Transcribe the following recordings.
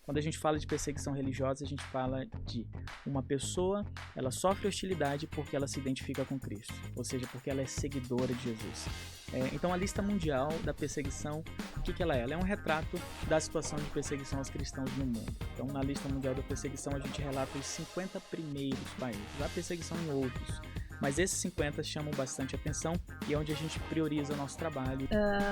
Quando a gente fala de perseguição religiosa, a gente fala de uma pessoa, ela sofre hostilidade porque ela se identifica com Cristo, ou seja, porque ela é seguidora de Jesus. Então a lista mundial da perseguição, o que ela é? Ela é um retrato da situação de perseguição aos cristãos no mundo. Então na lista mundial da perseguição a gente relata os 50 primeiros países. Há perseguição em outros, mas esses 50 chamam bastante atenção e é onde a gente prioriza o nosso trabalho.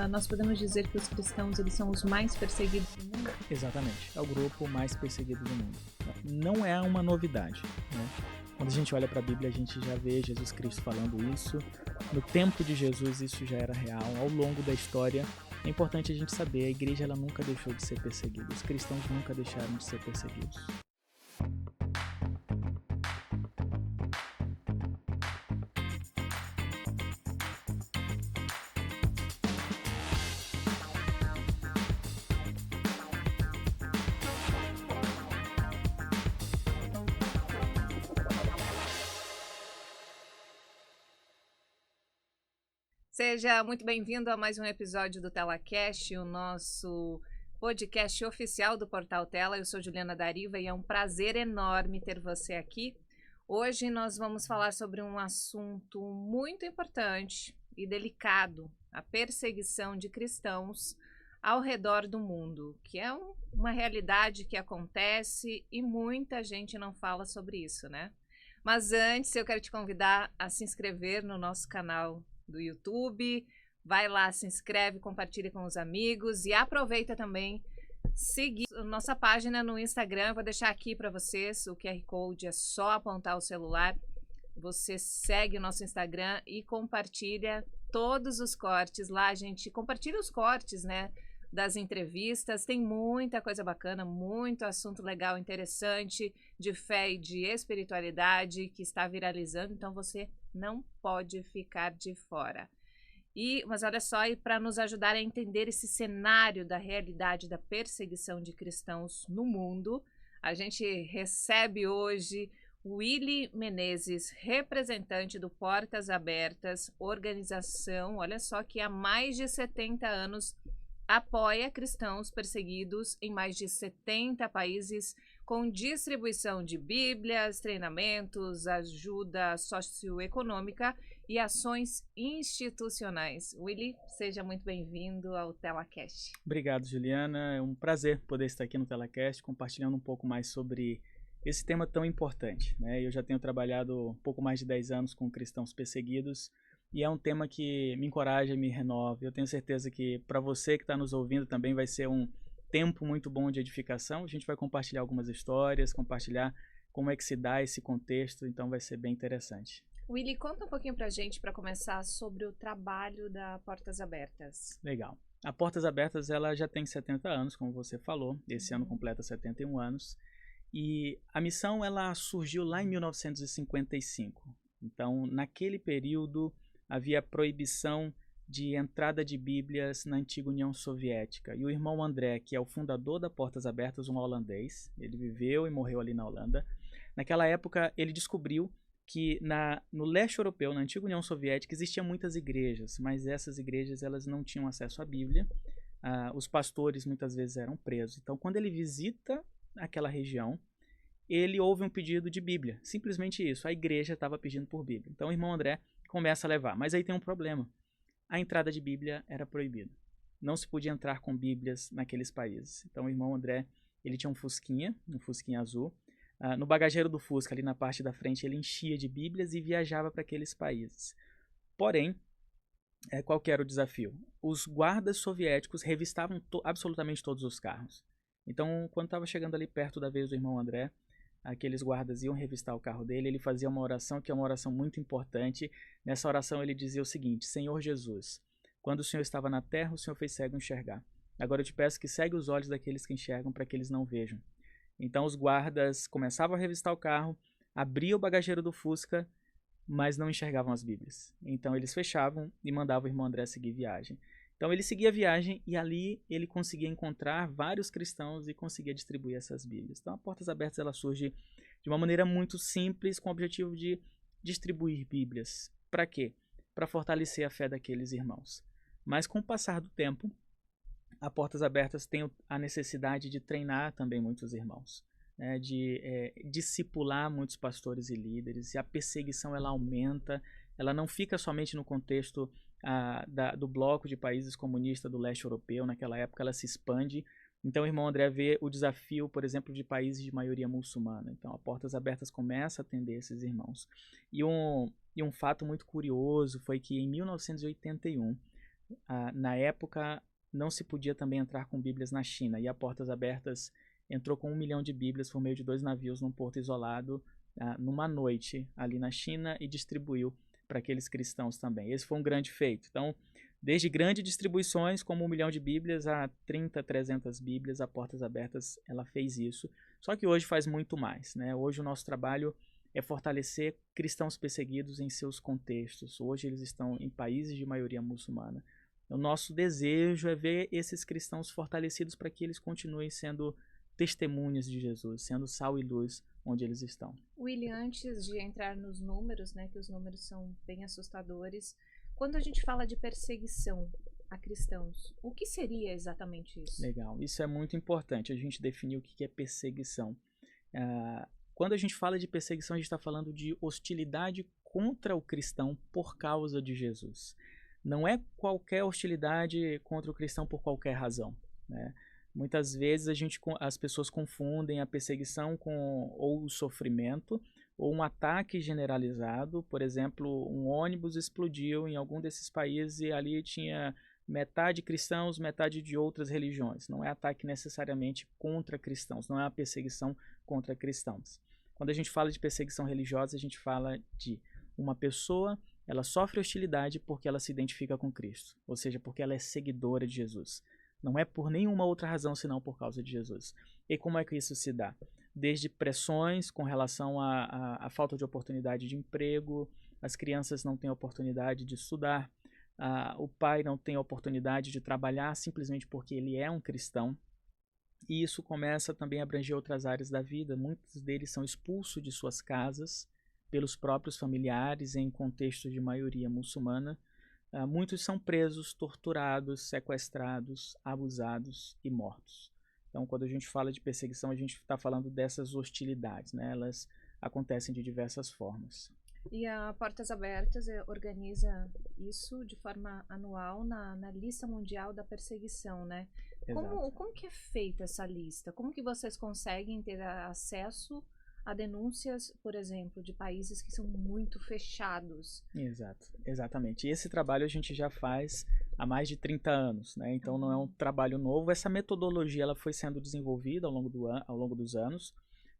Nós podemos dizer que os cristãos, eles são os mais perseguidos do mundo? Exatamente, é o grupo mais perseguido do mundo. Não é uma novidade, né? Quando a gente olha para a Bíblia, a gente já vê Jesus Cristo falando isso. No tempo de Jesus, isso já era real. Ao longo da história, é importante a gente saber, a igreja ela nunca deixou de ser perseguida. Os cristãos nunca deixaram de ser perseguidos. Seja muito bem-vindo a mais um episódio do TelaCast, o nosso podcast oficial do Portal Tela. Eu sou Juliana Dariva e é um prazer enorme ter você aqui. Hoje nós vamos falar sobre um assunto muito importante e delicado, a perseguição de cristãos ao redor do mundo, que é uma realidade que acontece e muita gente não fala sobre isso, né? Mas antes eu quero te convidar a se inscrever no nosso canal do YouTube, vai lá, se inscreve, compartilha com os amigos e aproveita também seguir nossa página no Instagram. Eu vou deixar aqui para vocês o QR Code, é só apontar o celular, você segue o nosso Instagram e compartilha todos os cortes lá. A gente compartilha os cortes, né, das entrevistas, tem muita coisa bacana, muito assunto legal, interessante, de fé e de espiritualidade que está viralizando, então você não pode ficar de fora. Mas olha só, e para nos ajudar a entender esse cenário da realidade da perseguição de cristãos no mundo, a gente recebe hoje Willy Menezes, representante do Portas Abertas, organização, olha só, que há mais de 70 anos apoia cristãos perseguidos em mais de 70 países, com distribuição de bíblias, treinamentos, ajuda socioeconômica e ações institucionais. Willy, seja muito bem-vindo ao TelaCast. Obrigado, Juliana. É um prazer poder estar aqui no TelaCast, compartilhando um pouco mais sobre esse tema tão importante, né? Eu já tenho trabalhado um pouco mais de 10 anos com cristãos perseguidos, e é um tema que me encoraja, me renova. Eu tenho certeza que para você que está nos ouvindo também vai ser um tempo muito bom de edificação. A gente vai compartilhar algumas histórias, compartilhar como é que se dá esse contexto, então vai ser bem interessante. Willy, conta um pouquinho para a gente, para começar, sobre o trabalho da Portas Abertas. Legal. A Portas Abertas ela já tem 70 anos, como você falou. Esse ano completa 71 anos. E a missão ela surgiu lá em 1955. Então, naquele período, havia proibição de entrada de bíblias na antiga União Soviética. E o irmão André, que é o fundador da Portas Abertas, um holandês, ele viveu e morreu ali na Holanda. Naquela época, ele descobriu que no leste europeu, na antiga União Soviética, existiam muitas igrejas, mas essas igrejas elas não tinham acesso à Bíblia. Os pastores muitas vezes eram presos. Então, quando ele visita aquela região, ele ouve um pedido de Bíblia. Simplesmente isso, a igreja estava pedindo por Bíblia. Então, o irmão André começa a levar, mas aí tem um problema. A entrada de Bíblia era proibida. Não se podia entrar com Bíblias naqueles países. Então o irmão André, ele tinha um Fusquinha azul. No bagageiro do Fusca, ali na parte da frente, ele enchia de Bíblias e viajava para aqueles países. Porém, qual que era o desafio? Os guardas soviéticos revistavam absolutamente todos os carros. Então, quando estava chegando ali perto da vez do irmão André, aqueles guardas iam revistar o carro dele, ele fazia uma oração que é uma oração muito importante. Nessa oração ele dizia o seguinte: Senhor Jesus, quando o Senhor estava na terra, o Senhor fez cego enxergar. Agora eu te peço que segue os olhos daqueles que enxergam para que eles não vejam. Então os guardas começavam a revistar o carro, abriam o bagageiro do Fusca, mas não enxergavam as Bíblias. Então eles fechavam e mandavam o irmão André seguir viagem. Então ele seguia a viagem e ali ele conseguia encontrar vários cristãos e conseguia distribuir essas Bíblias. Então a Portas Abertas ela surge de uma maneira muito simples, com o objetivo de distribuir Bíblias. Para quê? Para fortalecer a fé daqueles irmãos. Mas com o passar do tempo, a Portas Abertas tem a necessidade de treinar também muitos irmãos, né, de discipular muitos pastores e líderes, e a perseguição ela aumenta, ela não fica somente no contexto do bloco de países comunistas do leste europeu, naquela época ela se expande. Então o irmão André vê o desafio, por exemplo, de países de maioria muçulmana. Então a Portas Abertas começa a atender esses irmãos. E um fato muito curioso foi que em 1981, na época, não se podia também entrar com Bíblias na China, e a Portas Abertas entrou com 1 milhão de Bíblias por meio de 2 navios num porto isolado, numa noite ali na China, e distribuiu para aqueles cristãos também. Esse foi um grande feito. Então, desde grandes distribuições, como 1 milhão de Bíblias, a 30, 300 Bíblias, a Portas Abertas, ela fez isso. Só que hoje faz muito mais, né? Hoje o nosso trabalho é fortalecer cristãos perseguidos em seus contextos. Hoje eles estão em países de maioria muçulmana. O nosso desejo é ver esses cristãos fortalecidos para que eles continuem sendo testemunhas de Jesus, sendo sal e luz onde eles estão. William, antes de entrar nos números, né, que os números são bem assustadores, quando a gente fala de perseguição a cristãos, o que seria exatamente isso? Legal, isso é muito importante, a gente definir o que é perseguição. Quando a gente fala de perseguição, a gente está falando de hostilidade contra o cristão por causa de Jesus. Não é qualquer hostilidade contra o cristão por qualquer razão, né? Muitas vezes as pessoas confundem a perseguição com ou o sofrimento ou um ataque generalizado. Por exemplo, um ônibus explodiu em algum desses países e ali tinha metade cristãos, metade de outras religiões. Não é ataque necessariamente contra cristãos, não é uma perseguição contra cristãos. Quando a gente fala de perseguição religiosa, a gente fala de uma pessoa, ela sofre hostilidade porque ela se identifica com Cristo, ou seja, porque ela é seguidora de Jesus. Não é por nenhuma outra razão senão por causa de Jesus. E como é que isso se dá? Desde pressões com relação à falta de oportunidade de emprego, as crianças não têm oportunidade de estudar, o pai não tem oportunidade de trabalhar simplesmente porque ele é um cristão. E isso começa também a abranger outras áreas da vida. Muitos deles são expulsos de suas casas pelos próprios familiares em contextos de maioria muçulmana. Muitos são presos, torturados, sequestrados, abusados e mortos. Então, quando a gente fala de perseguição, a gente está falando dessas hostilidades, né? Elas acontecem de diversas formas. E a Portas Abertas organiza isso de forma anual na lista mundial da perseguição, né? Como que é feita essa lista? Como que vocês conseguem ter acesso a denúncias, por exemplo, de países que são muito fechados? Exatamente. E esse trabalho a gente já faz há mais de 30 anos, né? Então não é um trabalho novo. Essa metodologia ela foi sendo desenvolvida ao longo dos anos.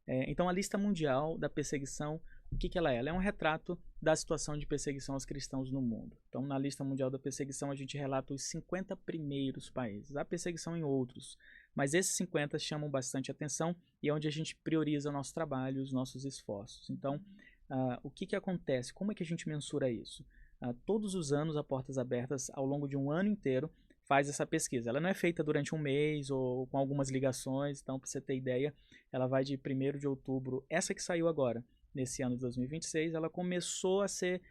Então a lista mundial da perseguição, o que ela é? Ela é um retrato da situação de perseguição aos cristãos no mundo. Então na lista mundial da perseguição a gente relata os 50 primeiros países. Há perseguição em outros, mas esses 50 chamam bastante atenção e é onde a gente prioriza o nosso trabalho, os nossos esforços. Então, o que acontece? Como é que a gente mensura isso? Todos os anos, a Portas Abertas, ao longo de um ano inteiro, faz essa pesquisa. Ela não é feita durante um mês ou com algumas ligações. Então, para você ter ideia, ela vai de 1º de outubro. Essa que saiu agora, nesse ano de 2026, ela começou a ser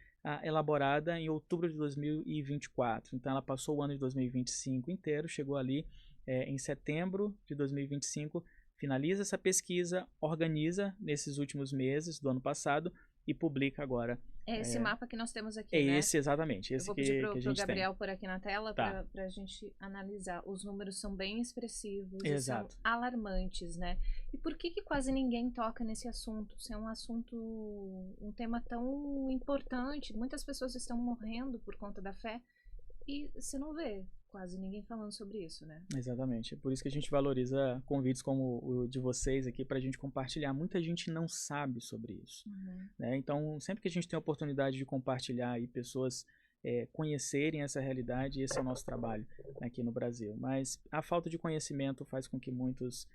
elaborada em outubro de 2024. Então, ela passou o ano de 2025 inteiro, chegou ali em setembro de 2025, finaliza essa pesquisa, organiza nesses últimos meses do ano passado e publica agora. É esse mapa que nós temos aqui, né? É esse, exatamente. Esse Eu vou pedir para o Gabriel tem. pôr aqui na tela para a gente analisar. Os números são bem expressivos e são alarmantes, né? E por que quase ninguém toca nesse assunto? Se é um assunto, um tema tão importante, muitas pessoas estão morrendo por conta da fé e você não vê quase ninguém falando sobre isso, né? Exatamente. É por isso que a gente valoriza convites como o de vocês aqui para a gente compartilhar. Muita gente não sabe sobre isso. Né? Então, sempre que a gente tem a oportunidade de compartilhar e pessoas conhecerem essa realidade, esse é o nosso trabalho aqui no Brasil. Mas a falta de conhecimento faz com que muitos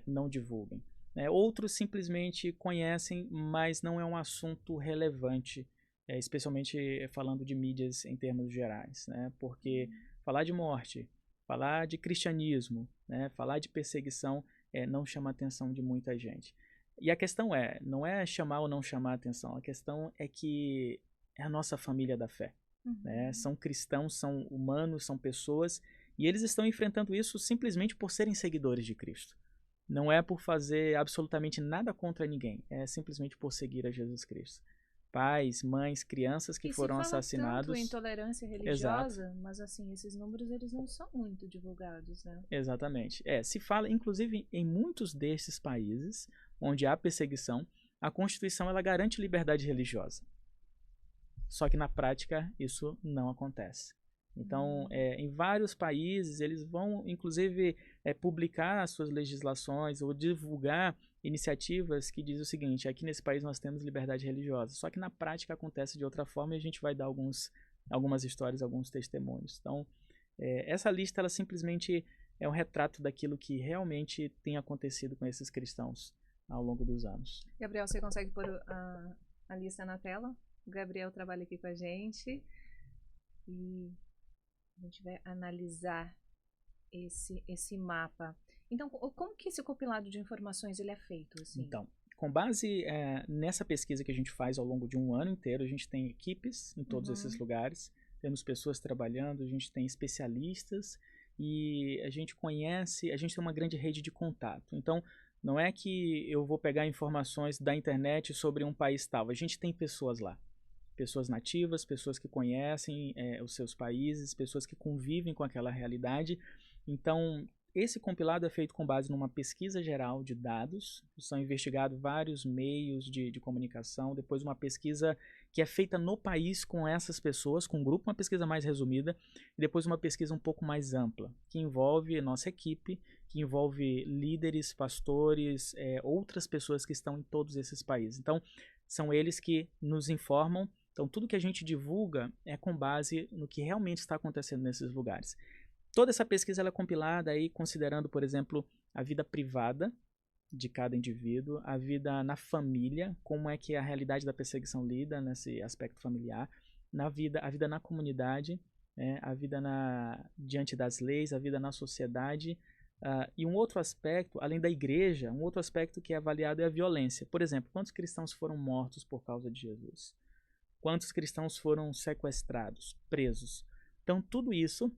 não divulguem. Né? Outros simplesmente conhecem, mas não é um assunto relevante, especialmente falando de mídias em termos gerais, né? Porque falar de morte, falar de cristianismo, né? Falar de perseguição não chama a atenção de muita gente. E a questão não é chamar ou não chamar a atenção, a questão é que é a nossa família da fé. Né? São cristãos, são humanos, são pessoas E eles estão enfrentando isso simplesmente por serem seguidores de Cristo. Não é por fazer absolutamente nada contra ninguém, é simplesmente por seguir a Jesus Cristo. Pais, mães, crianças que foram assassinados. Tanto intolerância religiosa, exato, mas assim, esses números eles não são muito divulgados, né? Exatamente. Se fala, inclusive, em muitos desses países onde há perseguição, a Constituição ela garante liberdade religiosa. Só que na prática isso não acontece. Então, em vários países, eles vão, inclusive, publicar as suas legislações ou divulgar iniciativas que dizem o seguinte: aqui nesse país nós temos liberdade religiosa. Só que na prática acontece de outra forma e a gente vai dar algumas histórias, alguns testemunhos. Então, essa lista ela simplesmente é um retrato daquilo que realmente tem acontecido com esses cristãos ao longo dos anos. Gabriel, você consegue pôr a lista na tela? O Gabriel trabalha aqui com a gente e a gente vai analisar esse mapa. Então, como que esse compilado de informações ele é feito? Assim? Então, com base nessa pesquisa que a gente faz ao longo de um ano inteiro, a gente tem equipes em todos esses lugares, temos pessoas trabalhando, a gente tem especialistas e a gente tem uma grande rede de contato. Então, não é que eu vou pegar informações da internet sobre um país tal, a gente tem pessoas lá. Pessoas nativas, pessoas que conhecem os seus países, pessoas que convivem com aquela realidade. Então, esse compilado é feito com base numa pesquisa geral de dados, são investigados vários meios de comunicação, depois uma pesquisa que é feita no país com essas pessoas, com um grupo, uma pesquisa mais resumida, e depois uma pesquisa um pouco mais ampla, que envolve a nossa equipe, que envolve líderes, pastores, outras pessoas que estão em todos esses países. Então, são eles que nos informam. Então, tudo que a gente divulga é com base no que realmente está acontecendo nesses lugares. Toda essa pesquisa ela é compilada aí considerando, por exemplo, a vida privada de cada indivíduo, a vida na família, como é que a realidade da perseguição lida nesse aspecto familiar, a vida na comunidade, a vida diante das leis, a vida na sociedade. E um outro aspecto, além da igreja, um outro aspecto que é avaliado é a violência. Por exemplo, quantos cristãos foram mortos por causa de Jesus? Quantos cristãos foram sequestrados, presos? Então, tudo isso,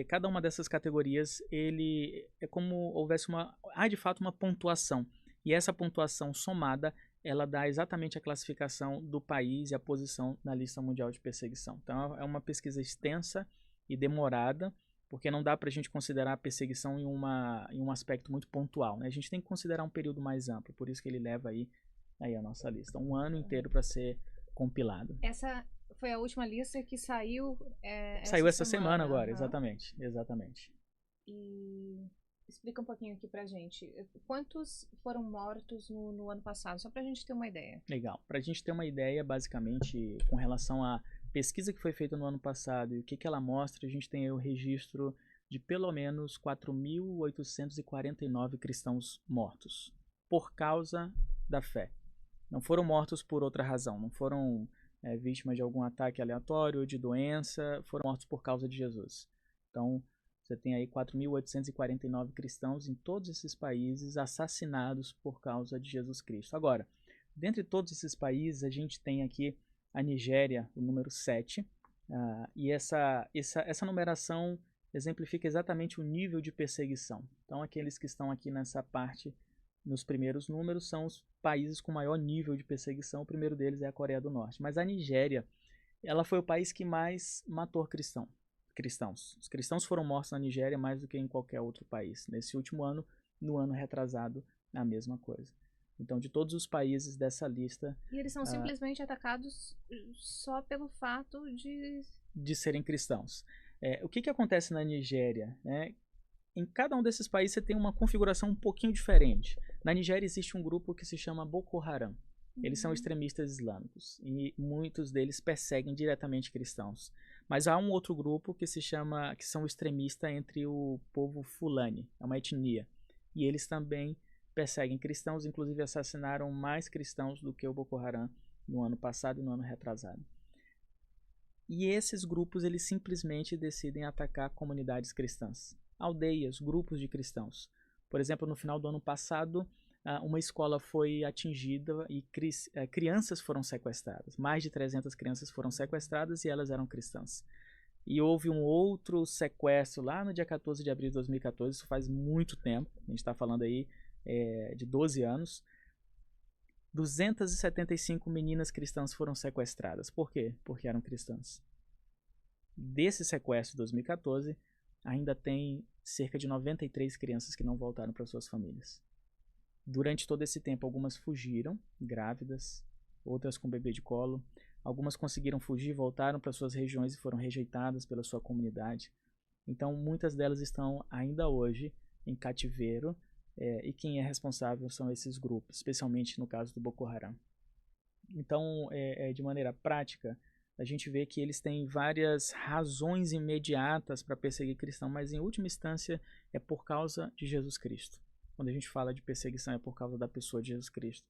cada uma dessas categorias, ele é como houvesse há de fato uma pontuação. E essa pontuação somada, ela dá exatamente a classificação do país e a posição na lista mundial de perseguição. Então, é uma pesquisa extensa e demorada, porque não dá para a gente considerar a perseguição em um aspecto muito pontual, né? A gente tem que considerar um período mais amplo, por isso que ele leva aí a nossa lista. Um ano inteiro para ser compilado. Essa foi a última lista que saiu saiu essa semana agora, exatamente. E explica um pouquinho aqui pra gente. Quantos foram mortos no ano passado? Só pra gente ter uma ideia. Legal. Pra gente ter uma ideia, basicamente, com relação à pesquisa que foi feita no ano passado e o que ela mostra, a gente tem aí o registro de pelo menos 4.849 cristãos mortos por causa da fé. Não foram mortos por outra razão, não foram vítimas de algum ataque aleatório, de doença, foram mortos por causa de Jesus. Então, você tem aí 4.849 cristãos em todos esses países assassinados por causa de Jesus Cristo. Agora, dentre todos esses países, a gente tem aqui a Nigéria, o número 7, e essa numeração exemplifica exatamente o nível de perseguição. Então, aqueles que estão aqui nessa parte, nos primeiros números, são os países com maior nível de perseguição. O primeiro deles é a Coreia do Norte. Mas a Nigéria, ela foi o país que mais matou cristãos. Os cristãos foram mortos na Nigéria mais do que em qualquer outro país. Nesse último ano, no ano retrasado, a mesma coisa. Então, de todos os países dessa lista... E eles são simplesmente atacados só pelo fato de serem cristãos. O que acontece na Nigéria? Em cada um desses países você tem uma configuração um pouquinho diferente. Na Nigéria existe um grupo que se chama Boko Haram. Eles são extremistas islâmicos e muitos deles perseguem diretamente cristãos. Mas há um outro grupo que são extremistas entre o povo Fulani, é uma etnia. E eles também perseguem cristãos, inclusive assassinaram mais cristãos do que o Boko Haram no ano passado e no ano retrasado. E esses grupos, eles simplesmente decidem atacar comunidades cristãs, aldeias, grupos de cristãos. Por exemplo, no final do ano passado, uma escola foi atingida e crianças foram sequestradas. Mais de 300 crianças foram sequestradas e elas eram cristãs. e houve um outro sequestro lá no dia 14 de abril de 2014, isso faz muito tempo, a gente está falando aí de 12 anos, 275 meninas cristãs foram sequestradas. Por quê? Porque eram cristãs. Desse sequestro de 2014, ainda tem cerca de 93 crianças que não voltaram para suas famílias. Durante todo esse tempo, algumas fugiram, grávidas, outras com bebê de colo. Algumas conseguiram fugir, voltaram para suas regiões e foram rejeitadas pela sua comunidade. Então, muitas delas estão ainda hoje em cativeiro, e quem é responsável são esses grupos, especialmente no caso do Boko Haram. Então, de maneira prática, a gente vê que eles têm várias razões imediatas para perseguir cristãos, mas em última instância é por causa de Jesus Cristo. Quando a gente fala de perseguição é por causa da pessoa de Jesus Cristo.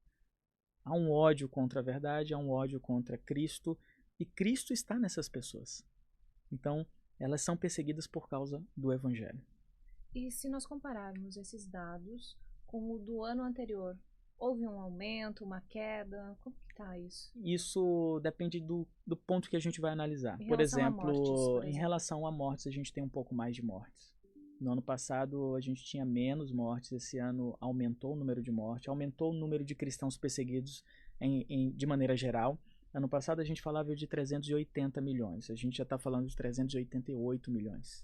Há um ódio contra a verdade, há um ódio contra Cristo, e Cristo está nessas pessoas. Então, elas são perseguidas por causa do Evangelho. E se nós compararmos esses dados com o do ano anterior, houve um aumento, uma queda? Como que está isso? Isso depende do ponto que a gente vai analisar. Em Por relação a exemplo, mortes, em relação a mortes, a gente tem um pouco mais de mortes. No ano passado, a gente tinha menos mortes. Esse ano aumentou o número de mortes, aumentou o número de cristãos perseguidos de maneira geral. Ano passado, a gente falava de 380 milhões. A gente já está falando de 388 milhões.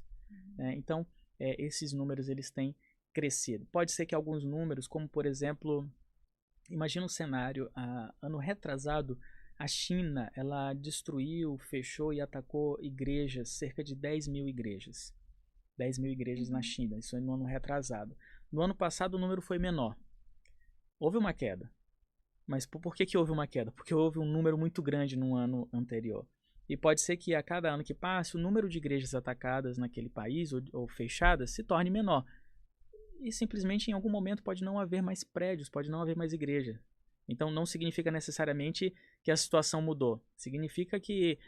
Então, esses números eles têm crescido. Pode ser que alguns números, como por exemplo, imagina um cenário, ano retrasado, a China ela destruiu, fechou e atacou igrejas, cerca de 10 mil igrejas. 10 mil igrejas na China, isso é no ano retrasado. No ano passado o número foi menor. Houve uma queda. Mas por que houve uma queda? Porque houve um número muito grande no ano anterior. E pode ser que a cada ano que passe, o número de igrejas atacadas naquele país ou fechadas se torne menor. E simplesmente em algum momento pode não haver mais prédios, pode não haver mais igreja. Então não significa necessariamente que a situação mudou. Significa que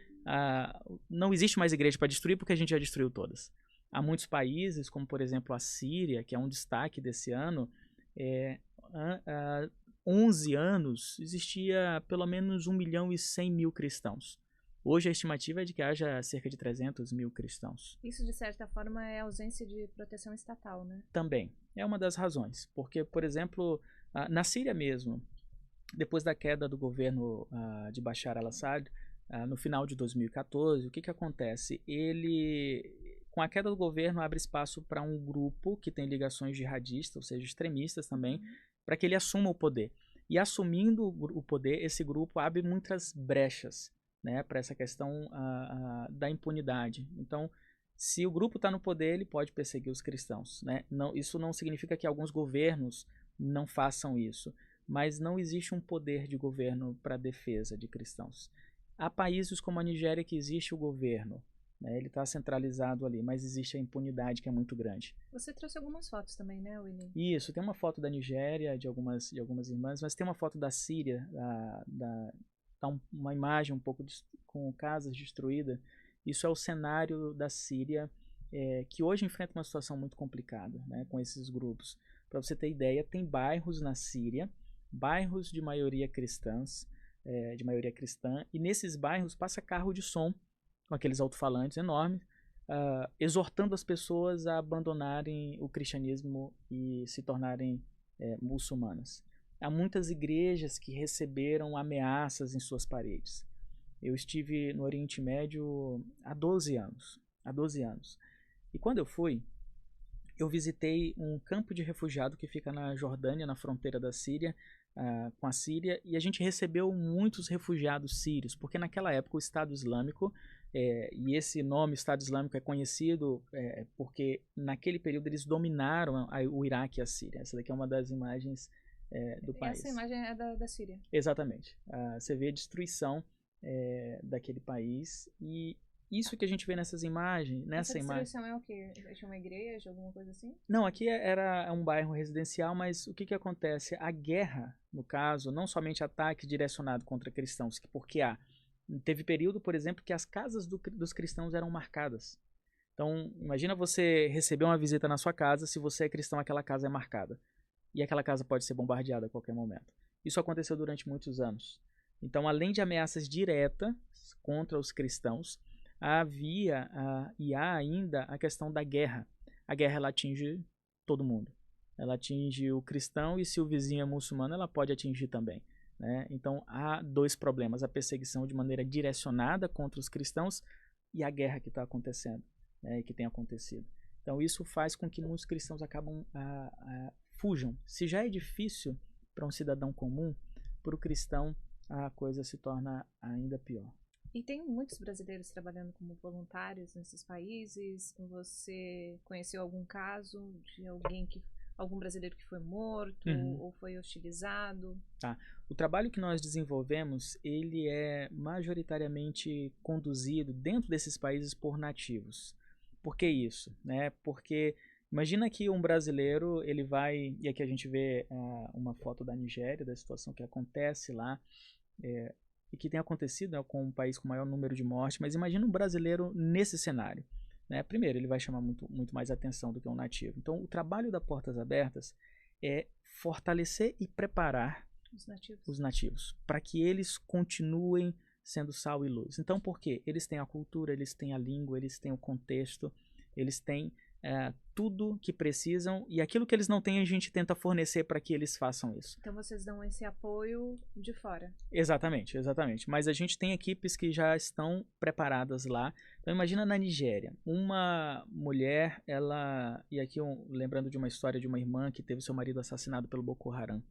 não existe mais igreja para destruir porque a gente já destruiu todas. Há muitos países, como por exemplo a Síria, que é um destaque desse ano, 11 anos existia pelo menos 1.100.000 cristãos. Hoje a estimativa é de que haja cerca de 300 mil cristãos. Isso, de certa forma, é ausência de proteção estatal, né? Também. É uma das razões. Porque, por exemplo, na Síria mesmo, depois da queda do governo de Bashar al-Assad, no final de 2014, o que acontece? Com a queda do governo, abre espaço para um grupo que tem ligações jihadistas, ou seja, extremistas também, para que ele assuma o poder. E assumindo o poder, esse grupo abre muitas brechas, né, para essa questão da impunidade. Então, se o grupo está no poder, ele pode perseguir os cristãos. Né? Não, isso não significa que alguns governos não façam isso, mas não existe um poder de governo para a defesa de cristãos. Há países como a Nigéria que existe o governo, né? Ele está centralizado ali, mas existe a impunidade que é muito grande. Você trouxe algumas fotos também, né, William? Isso, tem uma foto da Nigéria, de algumas irmãs, mas tem uma foto da Síria, uma imagem um pouco com casas destruídas. Isso é o cenário da Síria, que hoje enfrenta uma situação muito complicada, né, com esses grupos. Para você ter ideia, tem bairros na Síria, bairros de maioria cristãs, e nesses bairros passa carro de som, com aqueles alto-falantes enormes, exortando as pessoas a abandonarem o cristianismo e se tornarem muçulmanas. Há muitas igrejas que receberam ameaças em suas paredes. Eu estive no Oriente Médio há 12 anos. E quando eu fui, eu visitei um campo de refugiado que fica na Jordânia, na fronteira da Síria, com a Síria, e a gente recebeu muitos refugiados sírios, porque naquela época o Estado Islâmico, e esse nome Estado Islâmico é conhecido porque naquele período eles dominaram o Iraque e a Síria. Essa daqui é uma das imagens do país. Essa imagem é da Síria. Exatamente. Você vê a destruição daquele país, e isso que a gente vê nessas imagens. Essa destruição é o quê? É uma igreja, alguma coisa assim? Não, aqui era um bairro residencial, mas o que acontece? A guerra, no caso, não somente ataque direcionado contra cristãos, porque teve período, por exemplo, que as casas dos cristãos eram marcadas. Então, imagina você receber uma visita na sua casa, se você é cristão, aquela casa é marcada. E aquela casa pode ser bombardeada a qualquer momento. Isso aconteceu durante muitos anos. Então, além de ameaças diretas contra os cristãos, havia e há ainda a questão da guerra. A guerra ela atinge todo mundo. Ela atinge o cristão e se o vizinho é muçulmano, ela pode atingir também, né? Então há dois problemas: a perseguição de maneira direcionada contra os cristãos e a guerra que está acontecendo, né, e que tem acontecido. Então isso faz com que muitos cristãos fujam. Se já é difícil para um cidadão comum, para o cristão a coisa se torna ainda pior. E tem muitos brasileiros trabalhando como voluntários nesses países. Você conheceu algum caso de algum brasileiro que foi morto ou foi hostilizado? Tá. O trabalho que nós desenvolvemos, ele é majoritariamente conduzido dentro desses países por nativos. Por que isso? Né? Porque imagina que um brasileiro, ele vai, e aqui a gente vê uma foto da Nigéria, da situação que acontece lá, e que tem acontecido, né, com um país com maior número de mortes, mas imagina um brasileiro nesse cenário. Né? Primeiro, ele vai chamar muito mais atenção do que um nativo. Então, o trabalho da Portas Abertas é fortalecer e preparar os nativos para que eles continuem sendo sal e luz. Então, por quê? Eles têm a cultura, eles têm a língua, eles têm o contexto, eles têm tudo que precisam, e aquilo que eles não têm a gente tenta fornecer para que eles façam isso. Então vocês dão esse apoio de fora? Exatamente. Mas a gente tem equipes que já estão preparadas lá. Então imagina na Nigéria, uma mulher, e aqui lembrando de uma história de uma irmã que teve seu marido assassinado pelo Boko Haram.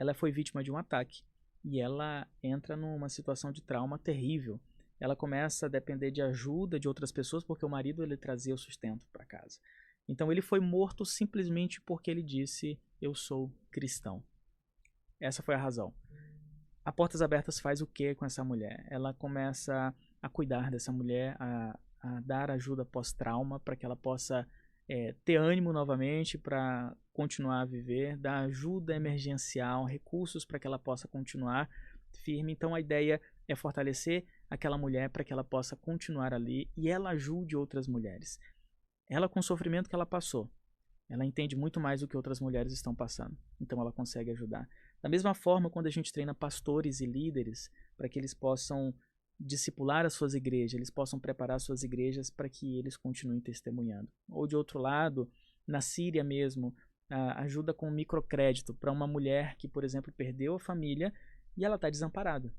Ela foi vítima de um ataque e ela entra numa situação de trauma terrível. Ela começa a depender de ajuda de outras pessoas porque o marido ele trazia o sustento para casa. Então ele foi morto simplesmente porque ele disse: eu sou cristão. Essa foi a razão. A Portas Abertas faz o que com essa mulher? Ela começa a cuidar dessa mulher, a dar ajuda pós-trauma para que ela possa ter ânimo novamente para continuar a viver, dar ajuda emergencial, recursos para que ela possa continuar firme. Então a ideia é fortalecer aquela mulher para que ela possa continuar ali e ela ajude outras mulheres. Ela, com o sofrimento que ela passou, ela entende muito mais do que outras mulheres estão passando. Então ela consegue ajudar. Da mesma forma, quando a gente treina pastores e líderes para que eles possam discipular as suas igrejas, eles possam preparar as suas igrejas para que eles continuem testemunhando. Ou de outro lado, na Síria mesmo, ajuda com microcrédito para uma mulher que, por exemplo, perdeu a família e ela está desamparada.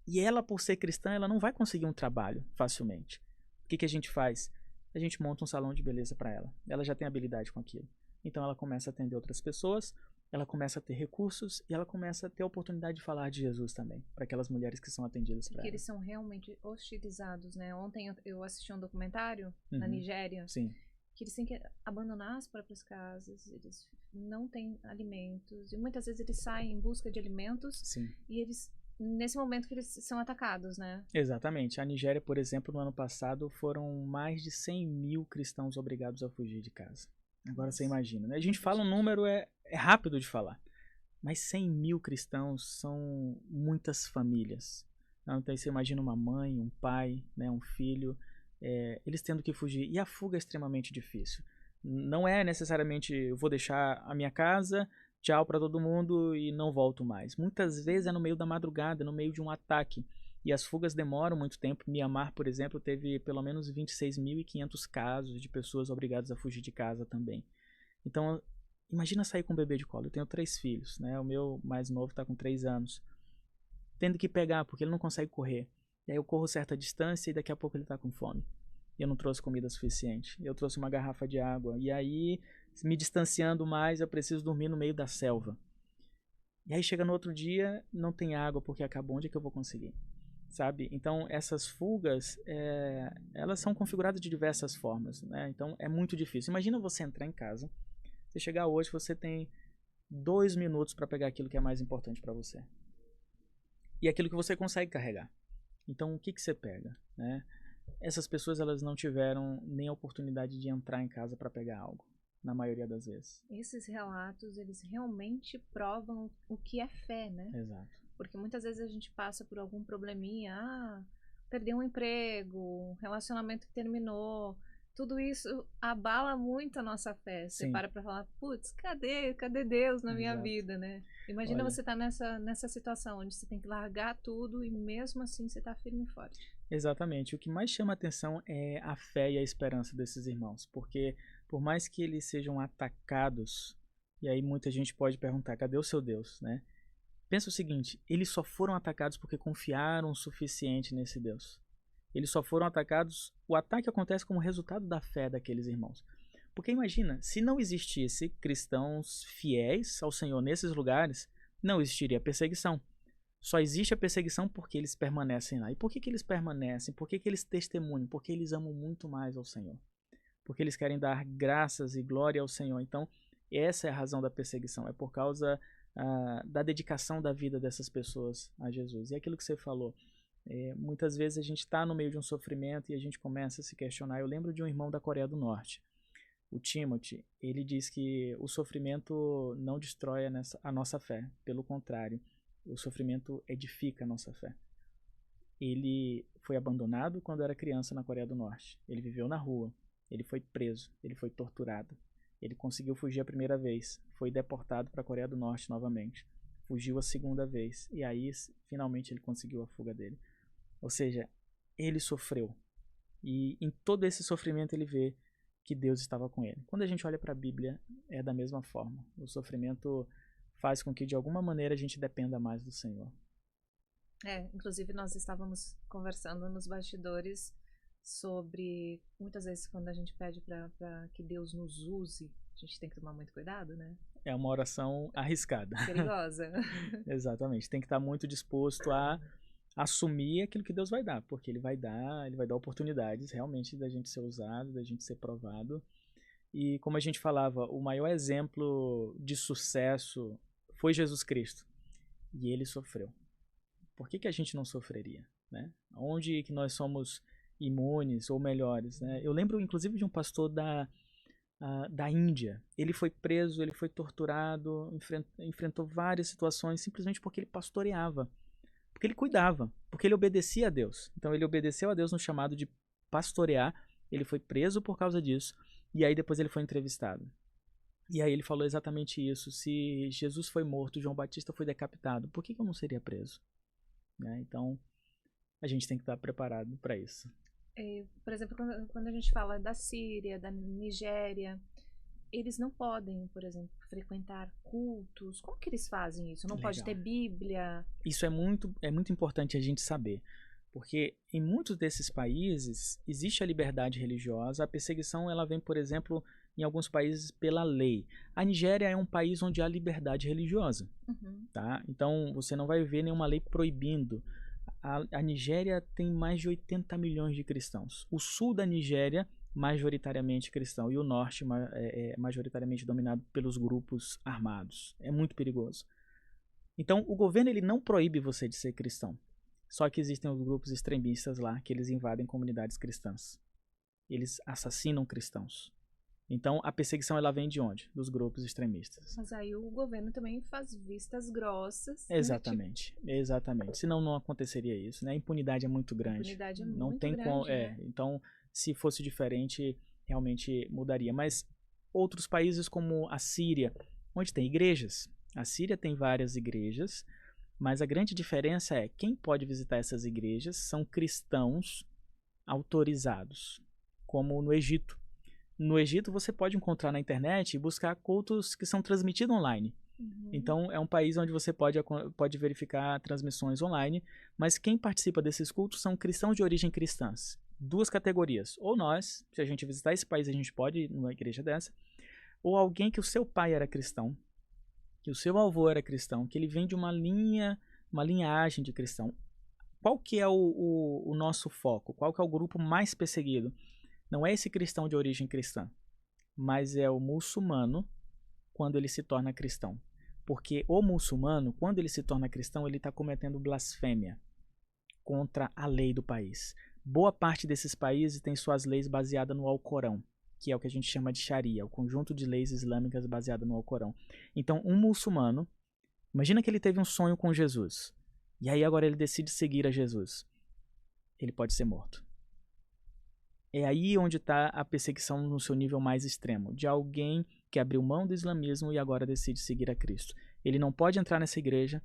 E ela, por ser cristã, ela não vai conseguir um trabalho facilmente. O que a gente faz? A gente monta um salão de beleza para ela. Ela já tem habilidade com aquilo. Então ela começa a atender outras pessoas, ela começa a ter recursos e ela começa a ter a oportunidade de falar de Jesus também, para aquelas mulheres que são atendidas para ela. Porque eles são realmente hostilizados, né? Ontem eu assisti um documentário na Nigéria. Sim. Que eles têm que abandonar as próprias casas, eles não têm alimentos, e muitas vezes eles saem em busca de alimentos. Sim. E eles, nesse momento que eles são atacados, né? Exatamente. A Nigéria, por exemplo, no ano passado foram mais de 100 mil cristãos obrigados a fugir de casa. Agora você imagina, né? A gente fala um número, é rápido de falar, mas 100 mil cristãos são muitas famílias. Então você imagina uma mãe, um pai, né, um filho, eles tendo que fugir. E a fuga é extremamente difícil. Não é necessariamente eu vou deixar a minha casa, tchau para todo mundo e não volto mais. Muitas vezes é no meio da madrugada, no meio de um ataque. E as fugas demoram muito tempo. Mianmar, por exemplo, teve pelo menos 26.500 casos de pessoas obrigadas a fugir de casa também. Então, imagina sair com um bebê de colo. Eu tenho 3 filhos, né? O meu mais novo está com 3 anos. Tendo que pegar, porque ele não consegue correr. E aí eu corro certa distância e daqui a pouco ele está com fome. E eu não trouxe comida suficiente. Eu trouxe uma garrafa de água. E aí, me distanciando mais, eu preciso dormir no meio da selva. E aí chega no outro dia, não tem água porque acabou. Onde é que eu vou conseguir? Sabe? Então essas fugas, elas são configuradas de diversas formas, né? Então é muito difícil. Imagina você entrar em casa, você chegar hoje, você tem 2 minutos para pegar aquilo que é mais importante para você. E aquilo que você consegue carregar. Então o que você pega, né? Essas pessoas, elas não tiveram nem a oportunidade de entrar em casa para pegar algo, na maioria das vezes. Esses relatos, eles realmente provam o que é fé, né? Exato. Porque muitas vezes a gente passa por algum probleminha, perdeu um emprego, um relacionamento que terminou. Tudo isso abala muito a nossa fé. Você para pra falar, putz, cadê Deus na minha vida, né? Imagina você tá nessa situação, onde você tem que largar tudo e mesmo assim você tá firme e forte. Exatamente. O que mais chama atenção é a fé e a esperança desses irmãos, porque por mais que eles sejam atacados, e aí muita gente pode perguntar, cadê o seu Deus, né? Pensa o seguinte, eles só foram atacados porque confiaram o suficiente nesse Deus. Eles só foram atacados, o ataque acontece como resultado da fé daqueles irmãos. Porque imagina, se não existisse cristãos fiéis ao Senhor nesses lugares, não existiria perseguição. Só existe a perseguição porque eles permanecem lá. E por que eles permanecem? Por que eles testemunham? Porque eles amam muito mais ao Senhor. Porque eles querem dar graças e glória ao Senhor. Então, essa é a razão da perseguição. É por causa da dedicação da vida dessas pessoas a Jesus. E aquilo que você falou, muitas vezes a gente está no meio de um sofrimento e a gente começa a se questionar. Eu lembro de um irmão da Coreia do Norte, o Timothy. Ele diz que o sofrimento não destrói a nossa fé. Pelo contrário, o sofrimento edifica a nossa fé. Ele foi abandonado quando era criança na Coreia do Norte. Ele viveu na rua. Ele foi preso. Ele foi torturado. Ele conseguiu fugir a primeira vez. Foi deportado para a Coreia do Norte novamente. Fugiu a segunda vez. E aí, finalmente, ele conseguiu a fuga dele. Ou seja, ele sofreu. E em todo esse sofrimento ele vê que Deus estava com ele. Quando a gente olha para a Bíblia, é da mesma forma. O sofrimento faz com que, de alguma maneira, a gente dependa mais do Senhor. Inclusive nós estávamos conversando nos bastidores sobre, muitas vezes quando a gente pede para que Deus nos use, a gente tem que tomar muito cuidado, né? É uma oração arriscada. Perigosa. Exatamente. Tem que estar muito disposto a assumir aquilo que Deus vai dar, porque ele vai dar oportunidades realmente da gente ser usado, da gente ser provado. E como a gente falava, o maior exemplo de sucesso foi Jesus Cristo. E ele sofreu. Por que a gente não sofreria, né? Onde que nós somos imunes ou melhores, né? Eu lembro inclusive de um pastor da Índia. Ele foi preso, ele foi torturado, enfrentou várias situações simplesmente porque ele pastoreava, porque ele cuidava, porque ele obedecia a Deus. Então ele obedeceu a Deus no chamado de pastorear. Ele foi preso por causa disso e aí depois ele foi entrevistado. E aí ele falou exatamente isso: se Jesus foi morto, João Batista foi decapitado, por que eu não seria preso? Né? Então a gente tem que estar preparado para isso. Por exemplo, quando a gente fala da Síria, da Nigéria, eles não podem, por exemplo, frequentar cultos. Como que eles fazem isso? Não pode ter Bíblia? Isso é muito importante a gente saber, porque em muitos desses países existe a liberdade religiosa. A perseguição ela vem, por exemplo, em alguns países pela lei. A Nigéria é um país onde há liberdade religiosa, tá? Então você não vai ver nenhuma lei proibindo. A Nigéria tem mais de 80 milhões de cristãos. O sul da Nigéria, majoritariamente cristão, e o norte é majoritariamente dominado pelos grupos armados. É muito perigoso. Então, o governo ele não proíbe você de ser cristão. Só que existem os grupos extremistas lá, que eles invadem comunidades cristãs. Eles assassinam cristãos. Então, a perseguição ela vem de onde? Dos grupos extremistas. Mas aí o governo também faz vistas grossas. Exatamente, né? Exatamente. Senão não aconteceria isso, né? A impunidade é muito grande. A impunidade é não muito tem grande, né? Então, se fosse diferente, realmente mudaria. Mas outros países como a Síria, onde tem igrejas. A Síria tem várias igrejas, mas a grande diferença é quem pode visitar essas igrejas são cristãos autorizados, como no Egito. No Egito você pode encontrar na internet e buscar cultos que são transmitidos online. Então é um país onde você pode verificar transmissões online, mas quem participa desses cultos são cristãos de origem cristãs. Duas categorias. Ou nós, se a gente visitar esse país a gente pode ir numa igreja dessa, ou alguém que o seu pai era cristão, que o seu avô era cristão, que ele vem de uma linhagem de cristão. Qual que é o nosso foco? Qual que é o grupo mais perseguido? Não é esse cristão de origem cristã, mas é o muçulmano quando ele se torna cristão. Porque o muçulmano, quando ele se torna cristão, ele está cometendo blasfêmia contra a lei do país. Boa parte desses países tem suas leis baseadas no Alcorão, que é o que a gente chama de Sharia, o conjunto de leis islâmicas baseado no Alcorão. Então, um muçulmano, imagina que ele teve um sonho com Jesus, e aí agora ele decide seguir a Jesus. Ele pode ser morto. É aí onde está a perseguição no seu nível mais extremo, de alguém que abriu mão do islamismo e agora decide seguir a Cristo. Ele não pode entrar nessa igreja,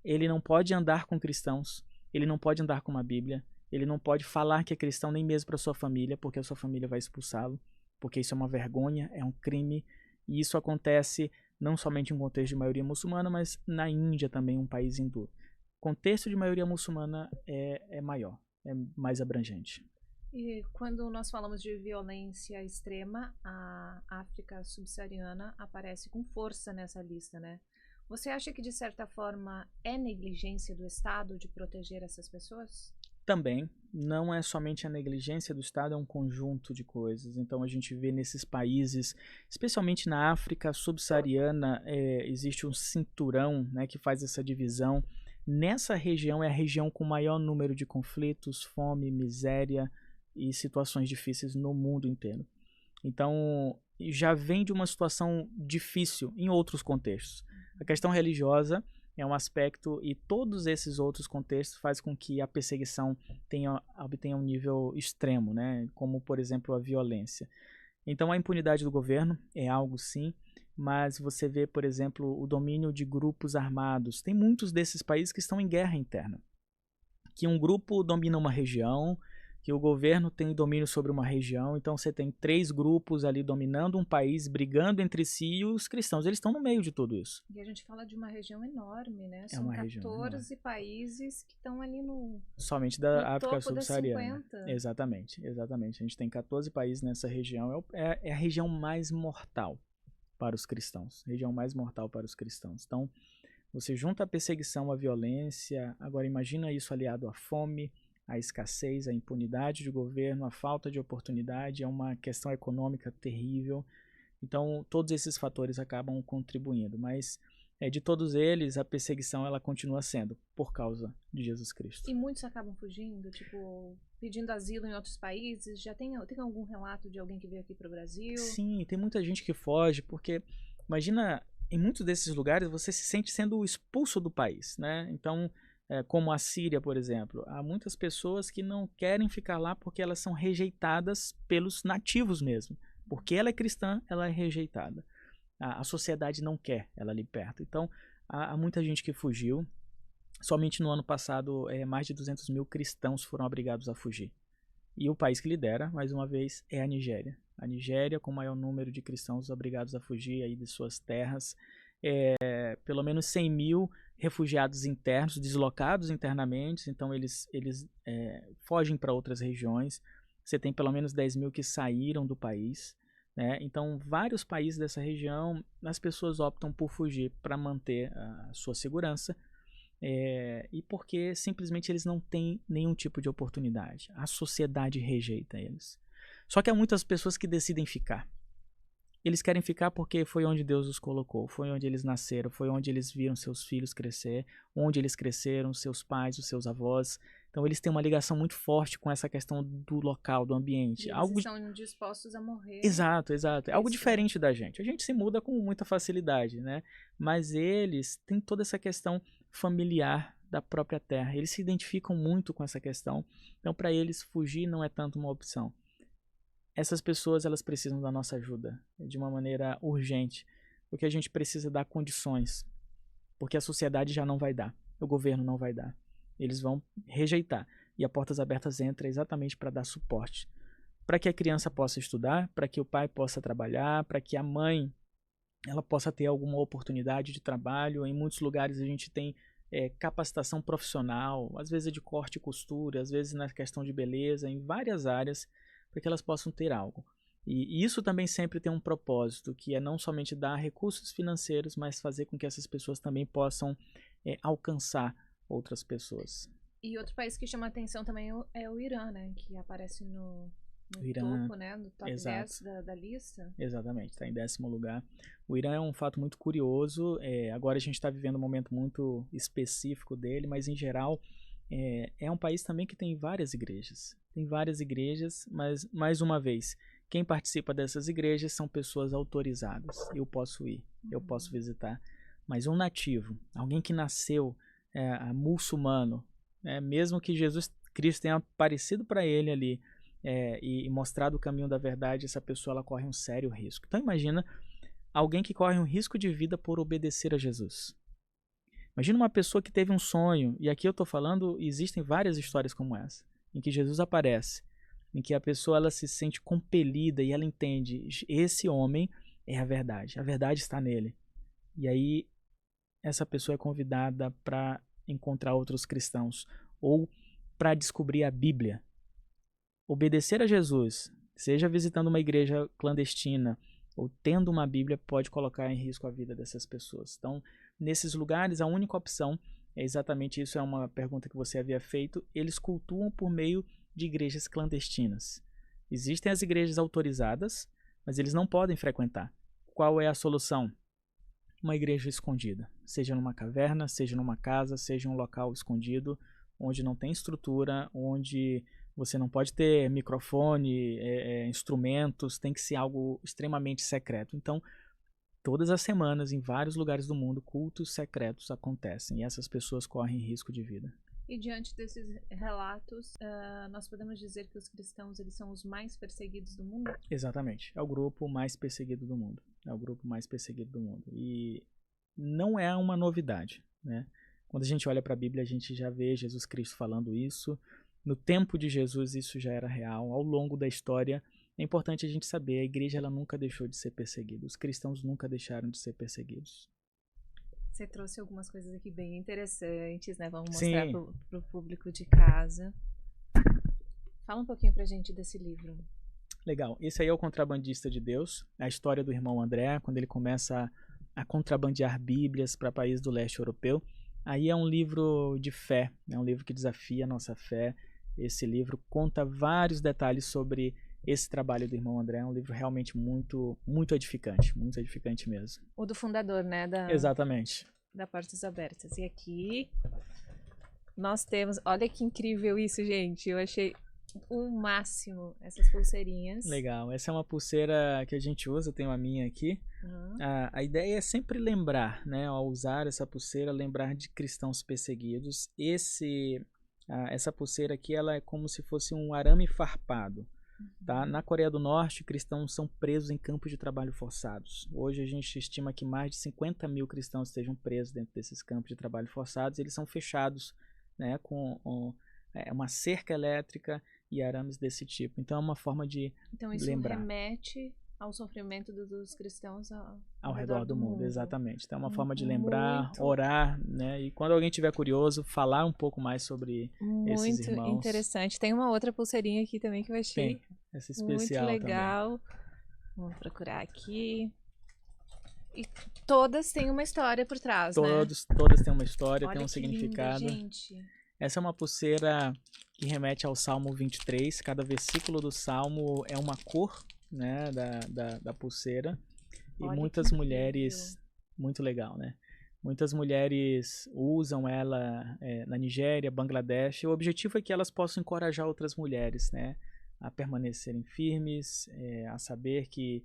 ele não pode andar com cristãos, ele não pode andar com uma Bíblia, Ele não pode falar que é cristão nem mesmo para sua família, porque a sua família vai expulsá-lo, porque isso é uma vergonha, é um crime, e isso acontece não somente em um contexto de maioria muçulmana, mas na Índia também, um país hindu. O contexto de maioria muçulmana é maior, é mais abrangente. E quando nós falamos de violência extrema, a África subsaariana aparece com força nessa lista, né? Você acha que, de certa forma, é negligência do Estado de proteger essas pessoas? Também, não é somente a negligência do Estado, é um conjunto de coisas. Então a gente vê nesses países, especialmente na África subsaariana, existe um cinturão, né, que faz essa divisão. Nessa região é a região com maior número de conflitos, fome, miséria e situações difíceis no mundo inteiro. Então já vem de uma situação difícil em outros contextos. A questão religiosa é um aspecto, e todos esses outros contextos fazem com que a perseguição obtenha um nível extremo, né? Como, por exemplo, a violência. Então, a impunidade do governo é algo, sim, mas você vê, por exemplo, o domínio de grupos armados. Tem muitos desses países que estão em guerra interna, que um grupo domina uma região, que o governo tem domínio sobre uma região, então você tem 3 grupos ali dominando um país, brigando entre si, e os cristãos, eles estão no meio de tudo isso. E a gente fala de uma região enorme, né? São 14 países que estão ali somente da no África topo subsaariana. das 50. Exatamente. A gente tem 14 países nessa região, é a região mais mortal para os cristãos, Então, você junta a perseguição, a violência, agora imagina isso aliado à fome, a escassez, a impunidade de governo, a falta de oportunidade, é uma questão econômica terrível. Então, todos esses fatores acabam contribuindo, mas de todos eles, a perseguição ela continua sendo por causa de Jesus Cristo. E muitos acabam fugindo, pedindo asilo em outros países. Já tem algum relato de alguém que veio aqui para o Brasil? Sim, tem muita gente que foge, porque imagina, em muitos desses lugares você se sente sendo expulso do país, né? Então, como a Síria, por exemplo, há muitas pessoas que não querem ficar lá porque elas são rejeitadas pelos nativos mesmo. Porque ela é cristã, ela é rejeitada. A sociedade não quer ela ali perto. Então, há muita gente que fugiu. Somente no ano passado, mais de 200 mil cristãos foram obrigados a fugir. E o país que lidera, mais uma vez, é a Nigéria. A Nigéria, com o maior número de cristãos obrigados a fugir aí de suas terras. Pelo menos 100 mil refugiados internos, deslocados internamente, então eles fogem para outras regiões. Você tem pelo menos 10 mil que saíram do país, né? Então, vários países dessa região, as pessoas optam por fugir para manter a sua segurança, e porque simplesmente eles não têm nenhum tipo de oportunidade. A sociedade rejeita eles. Só que há muitas pessoas que decidem ficar. Eles querem ficar porque foi onde Deus os colocou, foi onde eles nasceram, foi onde eles viram seus filhos crescer, onde eles cresceram, seus pais, os seus avós. Então eles têm uma ligação muito forte com essa questão do local, do ambiente. E eles estão dispostos a morrer. Exato. É algo diferente da gente. A gente se muda com muita facilidade, né? Mas eles têm toda essa questão familiar da própria terra. Eles se identificam muito com essa questão. Então para eles fugir não é tanto uma opção. Essas pessoas, elas precisam da nossa ajuda de uma maneira urgente, porque a gente precisa dar condições, porque a sociedade já não vai dar, o governo não vai dar, eles vão rejeitar, e a Portas Abertas entra exatamente para dar suporte, para que a criança possa estudar, para que o pai possa trabalhar, para que a mãe ela possa ter alguma oportunidade de trabalho. Em muitos lugares a gente tem capacitação profissional, às vezes é de corte e costura, às vezes na questão de beleza, em várias áreas, para que elas possam ter algo. E isso também sempre tem um propósito, que é não somente dar recursos financeiros, mas fazer com que essas pessoas também possam alcançar outras pessoas. E outro país que chama a atenção também é o Irã, né? Que aparece no Irã, topo, né? No top 10 da lista. Exatamente, está em 10º lugar. O Irã é um fato muito curioso. Agora a gente está vivendo um momento muito específico dele, mas em geral é um país também que tem várias igrejas. Mas, mais uma vez, quem participa dessas igrejas são pessoas autorizadas. Eu posso ir, eu posso visitar. Mas um nativo, alguém que nasceu muçulmano, mesmo que Jesus Cristo tenha aparecido para ele ali e mostrado o caminho da verdade, essa pessoa ela corre um sério risco. Então imagina alguém que corre um risco de vida por obedecer a Jesus. Imagina uma pessoa que teve um sonho, e aqui eu estou falando, existem várias histórias como essa. em que Jesus aparece, em que a pessoa ela se sente compelida e ela entende, esse homem é a verdade está nele. E aí essa pessoa é convidada para encontrar outros cristãos ou para descobrir a Bíblia. Obedecer a Jesus, seja visitando uma igreja clandestina ou tendo uma Bíblia, pode colocar em risco a vida dessas pessoas. Então, nesses lugares, a única opção é exatamente isso, é uma pergunta que você havia feito, eles cultuam por meio de igrejas clandestinas. Existem as igrejas autorizadas, mas eles não podem frequentar. Qual é a solução? Uma igreja escondida, seja numa caverna, seja numa casa, seja um local escondido, onde não tem estrutura, onde você não pode ter microfone, instrumentos, tem que ser algo extremamente secreto. Então, todas as semanas, em vários lugares do mundo, cultos secretos acontecem e essas pessoas correm risco de vida. E diante desses relatos, nós podemos dizer que os cristãos eles são os mais perseguidos do mundo? Exatamente. É o grupo mais perseguido do mundo. É o grupo mais perseguido do mundo. E não é uma novidade, né? Quando a gente olha para a Bíblia, a gente já vê Jesus Cristo falando isso. No tempo de Jesus, isso já era real. Ao longo da história, é importante a gente saber, a igreja ela nunca deixou de ser perseguida. Os cristãos nunca deixaram de ser perseguidos. Você trouxe algumas coisas aqui bem interessantes, né? Vamos mostrar para o público de casa. Fala um pouquinho pra gente desse livro. Legal. Esse aí é o Contrabandista de Deus, a história do irmão André, quando ele começa a contrabandear Bíblias para países do leste europeu. Aí é um livro de fé, é um livro que desafia a nossa fé. Esse livro conta vários detalhes sobre esse trabalho do irmão André. É um livro realmente muito edificante mesmo. O do fundador, né? Exatamente. Da Portas Abertas. E aqui nós temos, olha que incrível isso, gente. Eu achei o máximo essas pulseirinhas. Legal, essa é uma pulseira que a gente usa, eu tenho a minha aqui. A ideia é sempre lembrar, né, ao usar essa pulseira, lembrar de cristãos perseguidos. Essa pulseira aqui, ela é como se fosse um arame farpado. Tá? Na Coreia do Norte, cristãos são presos em campos de trabalho forçados. Hoje a gente estima que mais de 50 mil cristãos estejam presos dentro desses campos de trabalho forçados. Eles são fechados, né, com uma cerca elétrica e arames desse tipo. Então é uma forma de então, isso lembrar. Remete ao sofrimento dos cristãos ao redor do mundo. Exatamente. Então é uma forma de lembrar, orar, né? E quando alguém tiver curioso, falar um pouco mais sobre esses irmãos. Muito interessante. Tem uma outra pulseirinha aqui também que eu achei Tem, essa especial muito legal. Também. Vamos procurar aqui. E todas têm uma história por trás, né? Todas têm uma história, olha têm um significado. Linda, gente. Essa é uma pulseira que remete ao Salmo 23. Cada versículo do Salmo é uma cor, né, da pulseira. E olha, muitas mulheres... Muito legal, né? Muitas mulheres usam ela na Nigéria, Bangladesh. O objetivo é que elas possam encorajar outras mulheres, né, a permanecerem firmes, a saber que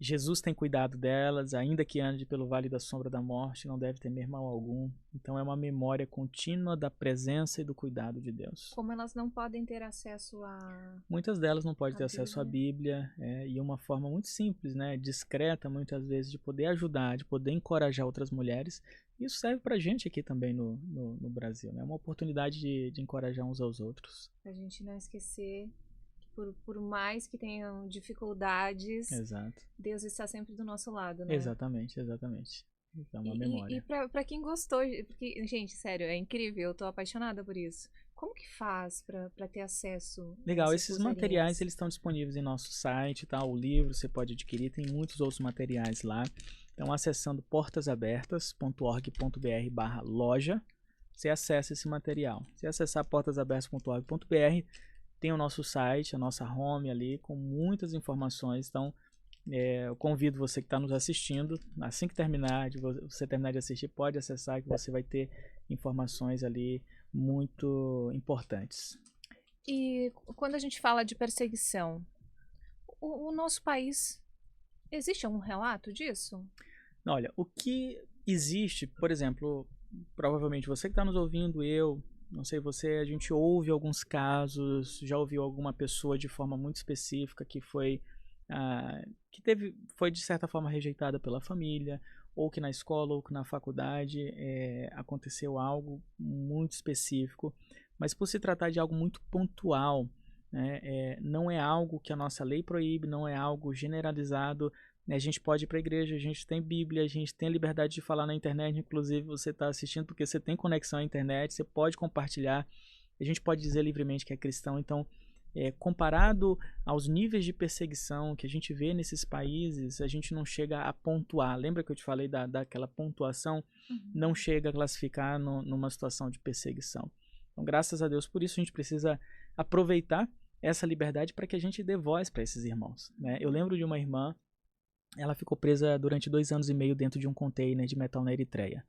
Jesus tem cuidado delas, ainda que ande pelo vale da sombra da morte, não deve temer mal algum. Então é uma memória contínua da presença e do cuidado de Deus. Como elas não podem ter acesso a... Muitas delas não podem ter acesso à Bíblia, e uma forma muito simples, né, discreta muitas vezes, de poder ajudar, de poder encorajar outras mulheres. Isso serve pra gente aqui também no Brasil, né? É uma oportunidade de encorajar uns aos outros. Pra gente não esquecer... Por mais que tenham dificuldades, exato, Deus está sempre do nosso lado, né? Exatamente. Então, uma memória. E pra quem gostou, porque, gente, sério, é incrível, eu tô apaixonada por isso. Como que faz pra ter acesso? Legal, esses materiais eles estão disponíveis em nosso site, tá? O livro você pode adquirir, tem muitos outros materiais lá. Então, acessando portasabertas.org.br/loja, você acessa esse material. Se acessar portasabertas.org.br, tem o nosso site, a nossa home ali, com muitas informações. Então, eu convido você que está nos assistindo, assim que você terminar de assistir, pode acessar, que você vai ter informações ali muito importantes. E quando a gente fala de perseguição, o nosso país, existe algum relato disso? Olha, o que existe, por exemplo, provavelmente você que está nos ouvindo, não sei você, a gente ouve alguns casos, já ouviu alguma pessoa de forma muito específica que foi de certa forma rejeitada pela família, ou que na escola ou que na faculdade aconteceu algo muito específico, mas por se tratar de algo muito pontual, né, não é algo que a nossa lei proíbe, não é algo generalizado, né, a gente pode ir para a igreja, a gente tem Bíblia, a gente tem a liberdade de falar na internet, inclusive você está assistindo porque você tem conexão à internet, você pode compartilhar, a gente pode dizer livremente que é cristão. Então, comparado aos níveis de perseguição que a gente vê nesses países, a gente não chega a pontuar. Lembra que eu te falei daquela pontuação? Não chega a classificar numa situação de perseguição. Então, graças a Deus por isso, a gente precisa aproveitar essa liberdade para que a gente dê voz para esses irmãos, né? Eu lembro de uma irmã, ela ficou presa durante 2 anos e meio dentro de um container de metal na Eritreia.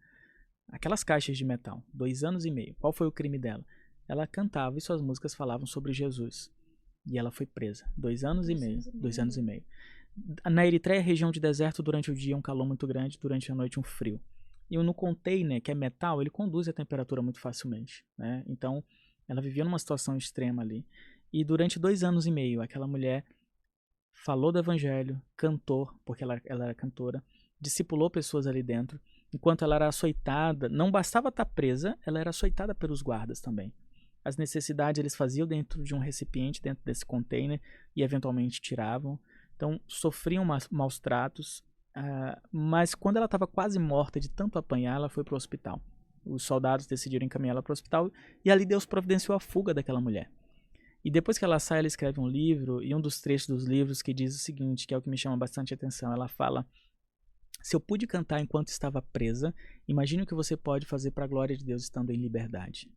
Aquelas caixas de metal, 2 anos e meio. Qual foi o crime dela? Ela cantava e suas músicas falavam sobre Jesus. E ela foi presa. 2 anos e meio. 2 anos e meio. Na Eritreia, região de deserto, durante o dia um calor muito grande, durante a noite um frio. E no container, que é metal, ele conduz a temperatura muito facilmente, né? Então, ela vivia numa situação extrema ali. E durante 2 anos e meio, aquela mulher falou do evangelho, cantou, porque ela era cantora, discipulou pessoas ali dentro. Enquanto ela era açoitada, não bastava estar presa, ela era açoitada pelos guardas também. As necessidades eles faziam dentro de um recipiente, dentro desse container, e eventualmente tiravam. Então, sofriam maus tratos, mas quando ela estava quase morta de tanto apanhar, ela foi para o hospital. Os soldados decidiram encaminhá-la para o hospital, e ali Deus providenciou a fuga daquela mulher. E depois que ela sai, ela escreve um livro, e um dos trechos dos livros que diz o seguinte, que é o que me chama bastante atenção. Ela fala: se eu pude cantar enquanto estava presa, imagine o que você pode fazer para a glória de Deus estando em liberdade.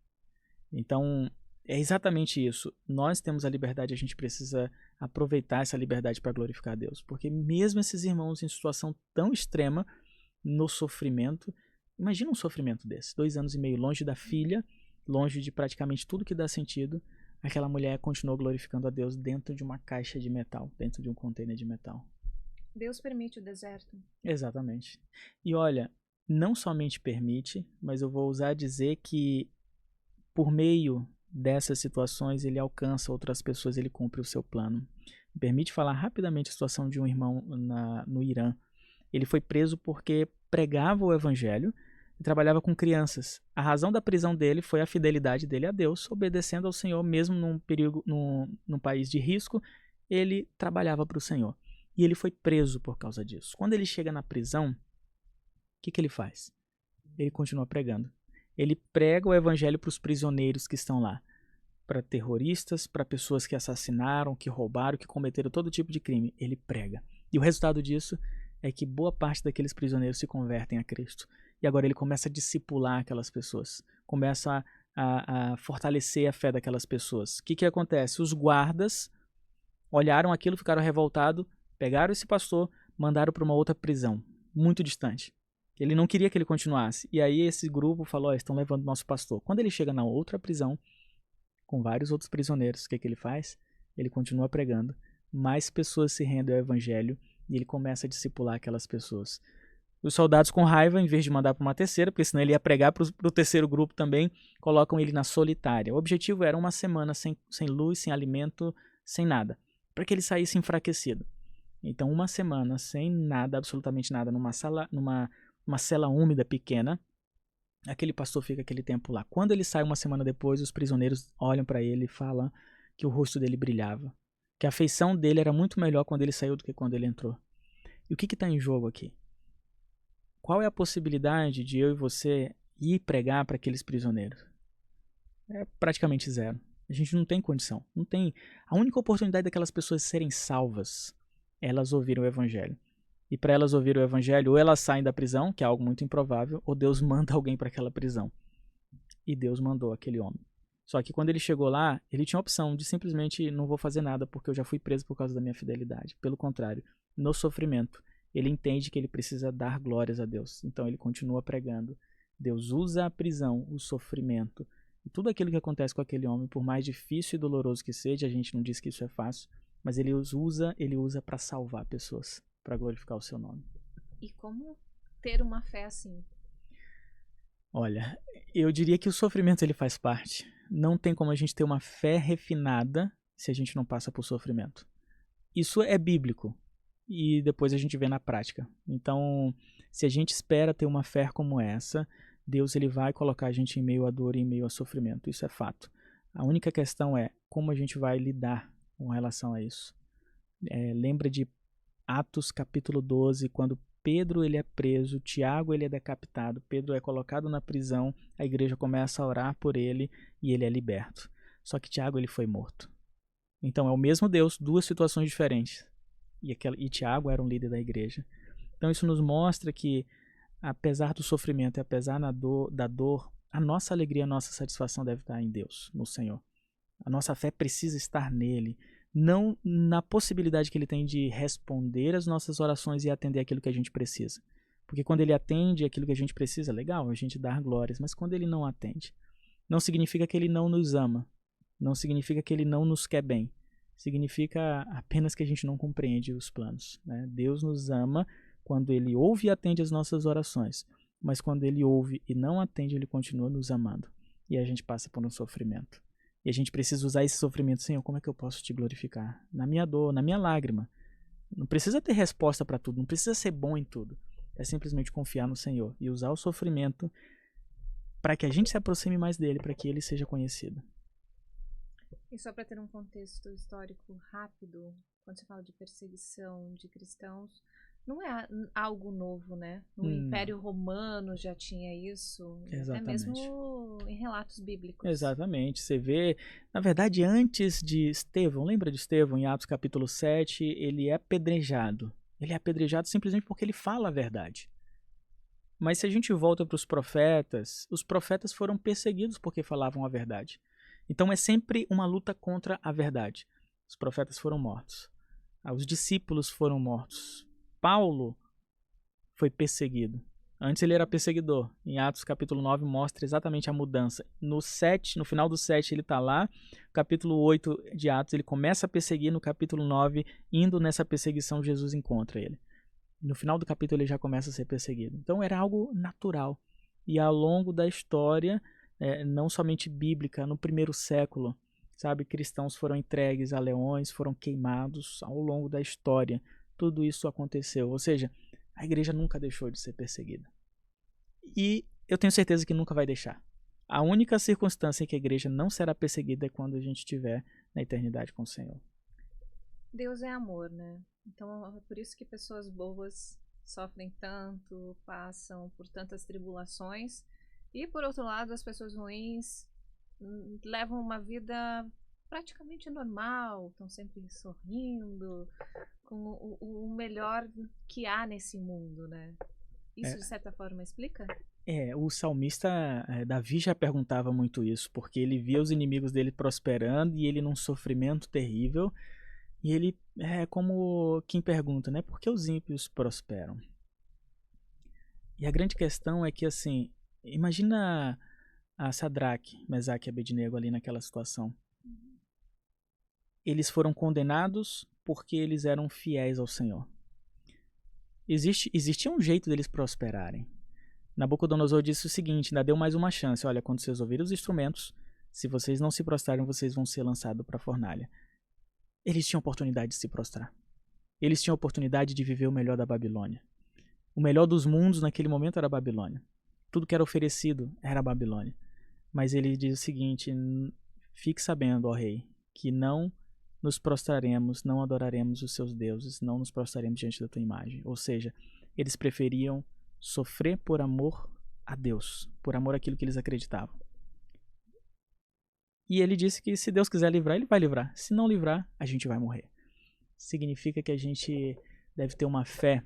Então, é exatamente isso. Nós temos a liberdade, a gente precisa aproveitar essa liberdade para glorificar a Deus. Porque mesmo esses irmãos em situação tão extrema, no sofrimento, imagina um sofrimento desse. 2 anos e meio longe da filha, longe de praticamente tudo que dá sentido, aquela mulher continuou glorificando a Deus dentro de uma caixa de metal, dentro de um container de metal. Deus permite o deserto. Exatamente. E olha, não somente permite, mas eu vou ousar dizer que por meio dessas situações ele alcança outras pessoas, ele cumpre o seu plano. Me permite falar rapidamente a situação de um irmão no Irã. Ele foi preso porque pregava o evangelho e trabalhava com crianças. A razão da prisão dele foi a fidelidade dele a Deus, obedecendo ao Senhor, mesmo num país de risco, ele trabalhava para o Senhor. E ele foi preso por causa disso. Quando ele chega na prisão, o que ele faz? Ele continua pregando. Ele prega o evangelho para os prisioneiros que estão lá. Para terroristas, para pessoas que assassinaram, que roubaram, que cometeram todo tipo de crime. Ele prega. E o resultado disso é que boa parte daqueles prisioneiros se convertem a Cristo. E agora ele começa a discipular aquelas pessoas. Começa a fortalecer a fé daquelas pessoas. O que acontece? Os guardas olharam aquilo, ficaram revoltados, pegaram esse pastor, mandaram para uma outra prisão, muito distante. Ele não queria que ele continuasse. E aí esse grupo falou, estão levando nosso pastor. Quando ele chega na outra prisão, com vários outros prisioneiros, o que ele faz? Ele continua pregando. Mais pessoas se rendem ao evangelho e ele começa a discipular aquelas pessoas. Os soldados com raiva, em vez de mandar para uma terceira, porque senão ele ia pregar para o terceiro grupo também, colocam ele na solitária. O objetivo era uma semana sem luz, sem alimento, sem nada, para que ele saísse enfraquecido. Então, uma semana sem nada, absolutamente nada, numa cela úmida pequena, aquele pastor fica aquele tempo lá. Quando ele sai uma semana depois, os prisioneiros olham para ele e falam que o rosto dele brilhava, que a feição dele era muito melhor quando ele saiu do que quando ele entrou. E o que está em jogo aqui? Qual é a possibilidade de eu e você ir pregar para aqueles prisioneiros? É praticamente zero. A gente não tem condição. Não tem. A única oportunidade daquelas pessoas serem salvas, elas ouviram o evangelho. E para elas ouvirem o evangelho, ou elas saem da prisão, que é algo muito improvável, ou Deus manda alguém para aquela prisão. E Deus mandou aquele homem. Só que quando ele chegou lá, ele tinha a opção de simplesmente não vou fazer nada porque eu já fui preso por causa da minha fidelidade. Pelo contrário, no sofrimento, ele entende que ele precisa dar glórias a Deus. Então ele continua pregando. Deus usa a prisão, o sofrimento, e tudo aquilo que acontece com aquele homem, por mais difícil e doloroso que seja, a gente não diz que isso é fácil, mas ele usa para salvar pessoas, para glorificar o seu nome. E como ter uma fé assim? Olha, eu diria que o sofrimento ele faz parte. Não tem como a gente ter uma fé refinada se a gente não passa por sofrimento. Isso é bíblico e depois a gente vê na prática. Então, se a gente espera ter uma fé como essa, Deus ele vai colocar a gente em meio à dor e em meio ao sofrimento. Isso é fato. A única questão é como a gente vai lidar com relação a isso. Lembra de Atos capítulo 12, quando Pedro ele é preso, Tiago ele é decapitado, Pedro é colocado na prisão, a igreja começa a orar por ele e ele é liberto. Só que Tiago ele foi morto. Então é o mesmo Deus, duas situações diferentes. E Tiago era um líder da igreja. Então isso nos mostra que, apesar do sofrimento e apesar da dor, a nossa alegria, a nossa satisfação deve estar em Deus, no Senhor. A nossa fé precisa estar nele, não na possibilidade que ele tem de responder às nossas orações e atender aquilo que a gente precisa. Porque quando ele atende aquilo que a gente precisa, legal, a gente dá glórias, mas quando ele não atende, não significa que ele não nos ama, não significa que ele não nos quer bem, significa apenas que a gente não compreende os planos, né? Deus nos ama quando ele ouve e atende as nossas orações, mas quando ele ouve e não atende, ele continua nos amando. E a gente passa por um sofrimento. E a gente precisa usar esse sofrimento. Senhor, como é que eu posso te glorificar? Na minha dor, na minha lágrima. Não precisa ter resposta para tudo, não precisa ser bom em tudo. É simplesmente confiar no Senhor e usar o sofrimento para que a gente se aproxime mais dele, para que ele seja conhecido. E só para ter um contexto histórico rápido, quando você fala de perseguição de cristãos, não é algo novo, né? No Império Romano já tinha isso, até mesmo em relatos bíblicos. Exatamente. Você vê, na verdade, antes de Estevão, lembra de Estevão, em Atos capítulo 7, ele é apedrejado. Ele é apedrejado simplesmente porque ele fala a verdade. Mas se a gente volta para os profetas foram perseguidos porque falavam a verdade. Então é sempre uma luta contra a verdade. Os profetas foram mortos. Os discípulos foram mortos. Paulo foi perseguido. Antes ele era perseguidor. Em Atos capítulo 9 mostra exatamente a mudança. No final do 7 ele está lá. Capítulo 8 de Atos ele começa a perseguir. No capítulo 9, indo nessa perseguição, Jesus encontra ele. No final do capítulo ele já começa a ser perseguido. Então era algo natural. E ao longo da história, não somente bíblica, no primeiro século, sabe, cristãos foram entregues a leões, foram queimados ao longo da história. Tudo isso aconteceu, ou seja, a igreja nunca deixou de ser perseguida. E eu tenho certeza que nunca vai deixar. A única circunstância em que a igreja não será perseguida é quando a gente estiver na eternidade com o Senhor. Deus é amor, né? Então é por isso que pessoas boas sofrem tanto, passam por tantas tribulações. E por outro lado, as pessoas ruins levam uma vida praticamente normal, estão sempre sorrindo, com o melhor que há nesse mundo, né? Isso de certa forma explica? O salmista Davi já perguntava muito isso, porque ele via os inimigos dele prosperando e ele num sofrimento terrível, e ele é como quem pergunta, né? Por que os ímpios prosperam? E a grande questão é que, assim, imagina a Sadraque, Mesaque e Abednego ali naquela situação. Eles foram condenados porque eles eram fiéis ao Senhor. Existia um jeito deles prosperarem. Nabucodonosor disse o seguinte, ainda deu mais uma chance. Olha, quando vocês ouvirem os instrumentos, se vocês não se prostrarem, vocês vão ser lançados para a fornalha. Eles tinham oportunidade de se prostrar. Eles tinham oportunidade de viver o melhor da Babilônia. O melhor dos mundos naquele momento era a Babilônia. Tudo que era oferecido era a Babilônia. Mas ele diz o seguinte, fique sabendo, ó rei, que não nos prostraremos, não adoraremos os seus deuses, não nos prostraremos diante da tua imagem. Ou seja, eles preferiam sofrer por amor a Deus, por amor àquilo que eles acreditavam. E ele disse que se Deus quiser livrar, ele vai livrar. Se não livrar, a gente vai morrer. Significa que a gente deve ter uma fé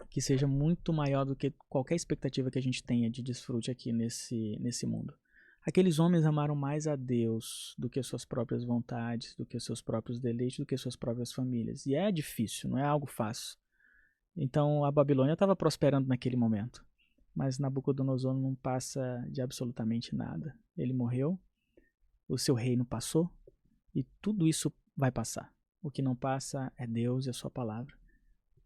que seja muito maior do que qualquer expectativa que a gente tenha de desfrute aqui nesse mundo. Aqueles homens amaram mais a Deus do que suas próprias vontades, do que seus próprios deleites, do que suas próprias famílias. E é difícil, não é algo fácil. Então a Babilônia estava prosperando naquele momento. Mas Nabucodonosor não passa de absolutamente nada. Ele morreu, o seu reino passou e tudo isso vai passar. O que não passa é Deus e a sua palavra.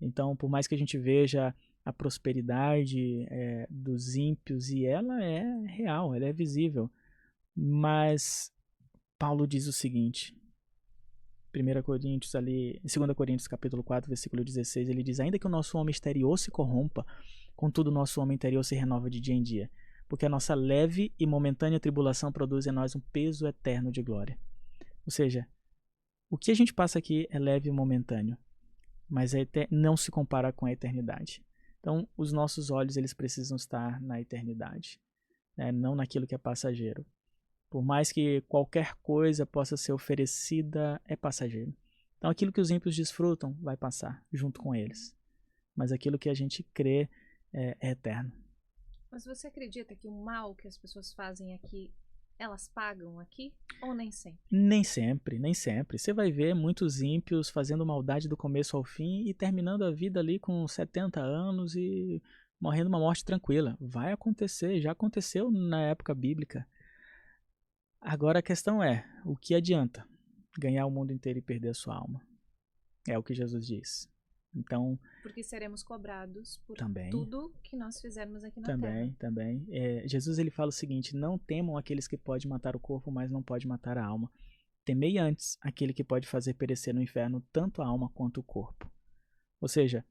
Então, por mais que a gente veja a prosperidade dos ímpios, e ela é real, ela é visível, mas Paulo diz o seguinte, 2 Coríntios capítulo 4, versículo 16, ele diz, ainda que o nosso homem exterior se corrompa, contudo o nosso homem interior se renova de dia em dia, porque a nossa leve e momentânea tribulação produz em nós um peso eterno de glória. Ou seja, o que a gente passa aqui é leve e momentâneo, mas não se compara com a eternidade. Então, os nossos olhos eles precisam estar na eternidade, né? Não naquilo que é passageiro. Por mais que qualquer coisa possa ser oferecida, é passageiro. Então, aquilo que os ímpios desfrutam vai passar junto com eles. Mas aquilo que a gente crê é eterno. Mas você acredita que o mal que as pessoas fazem aqui, elas pagam aqui ou nem sempre? Nem sempre, nem sempre. Você vai ver muitos ímpios fazendo maldade do começo ao fim e terminando a vida ali com 70 anos e morrendo uma morte tranquila. Vai acontecer, já aconteceu na época bíblica. Agora a questão é, o que adianta ganhar o mundo inteiro e perder a sua alma? É o que Jesus diz. Então, porque seremos cobrados por também, tudo que nós fizermos aqui na terra. Também. Jesus ele fala o seguinte: não temam aqueles que podem matar o corpo, mas não podem matar a alma. Temei antes aquele que pode fazer perecer no inferno tanto a alma quanto o corpo. Ou seja,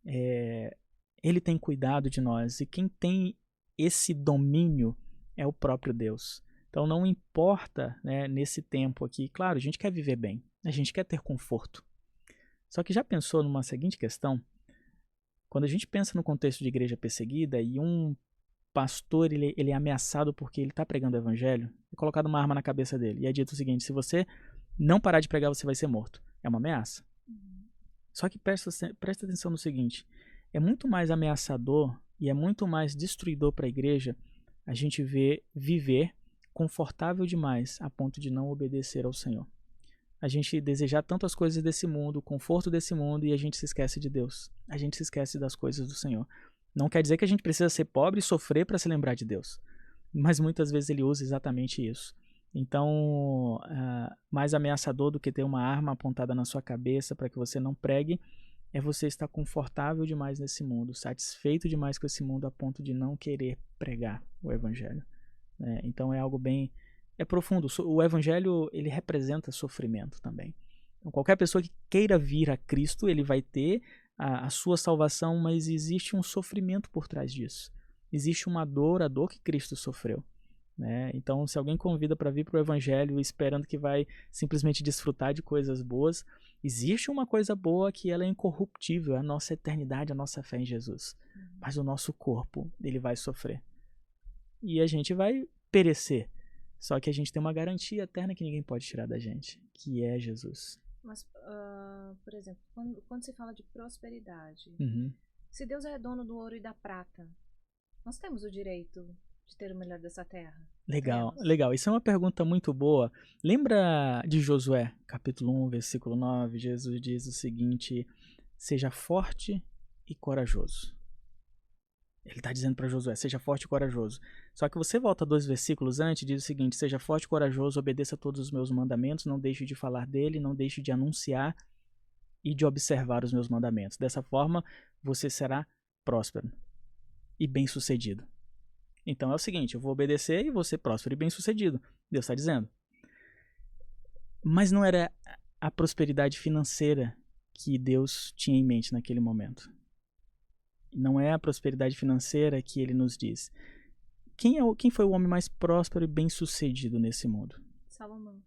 ele tem cuidado de nós e quem tem esse domínio é o próprio Deus. Então não importa, né, nesse tempo aqui, claro, a gente quer viver bem, a gente quer ter conforto. Só que já pensou numa seguinte questão? Quando a gente pensa no contexto de igreja perseguida e um pastor ele é ameaçado porque ele está pregando o evangelho, é colocado uma arma na cabeça dele e é dito o seguinte: se você não parar de pregar, você vai ser morto. É uma ameaça. Só que presta atenção no seguinte: é muito mais ameaçador e é muito mais destruidor para a igreja a gente viver confortável demais a ponto de não obedecer ao Senhor. A gente desejar tanto as coisas desse mundo, o conforto desse mundo, e a gente se esquece de Deus. A gente se esquece das coisas do Senhor. Não quer dizer que a gente precisa ser pobre e sofrer para se lembrar de Deus. Mas muitas vezes ele usa exatamente isso. Então, mais ameaçador do que ter uma arma apontada na sua cabeça para que você não pregue, é você estar confortável demais nesse mundo, satisfeito demais com esse mundo a ponto de não querer pregar o Evangelho. Então é algo bem... é profundo. O evangelho ele representa sofrimento também. Então, qualquer pessoa que queira vir a Cristo, ele vai ter a sua salvação, mas existe um sofrimento por trás disso. Existe uma dor, a dor que Cristo sofreu. Né? Então, se alguém convida para vir para o evangelho esperando que vai simplesmente desfrutar de coisas boas, existe uma coisa boa que ela é incorruptível, a nossa eternidade, a nossa fé em Jesus. Mas o nosso corpo, ele vai sofrer. E a gente vai perecer. Só que a gente tem uma garantia eterna que ninguém pode tirar da gente, que é Jesus. Mas, por exemplo, quando se fala de prosperidade, se Deus é dono do ouro e da prata, nós temos o direito de ter o melhor dessa terra? Legal. Isso é uma pergunta muito boa. Lembra de Josué, capítulo 1, versículo 9? Jesus diz o seguinte: seja forte e corajoso. Ele está dizendo para Josué, seja forte e corajoso. Só que você volta 2 versículos antes e diz o seguinte: seja forte e corajoso, obedeça a todos os meus mandamentos, não deixe de falar dele, não deixe de anunciar e de observar os meus mandamentos. Dessa forma, você será próspero e bem-sucedido. Então é o seguinte: eu vou obedecer e vou ser próspero e bem-sucedido. Deus está dizendo. Mas não era a prosperidade financeira que Deus tinha em mente naquele momento. Não é a prosperidade financeira que ele nos diz. Quem foi o homem mais próspero e bem-sucedido nesse mundo? Salomão.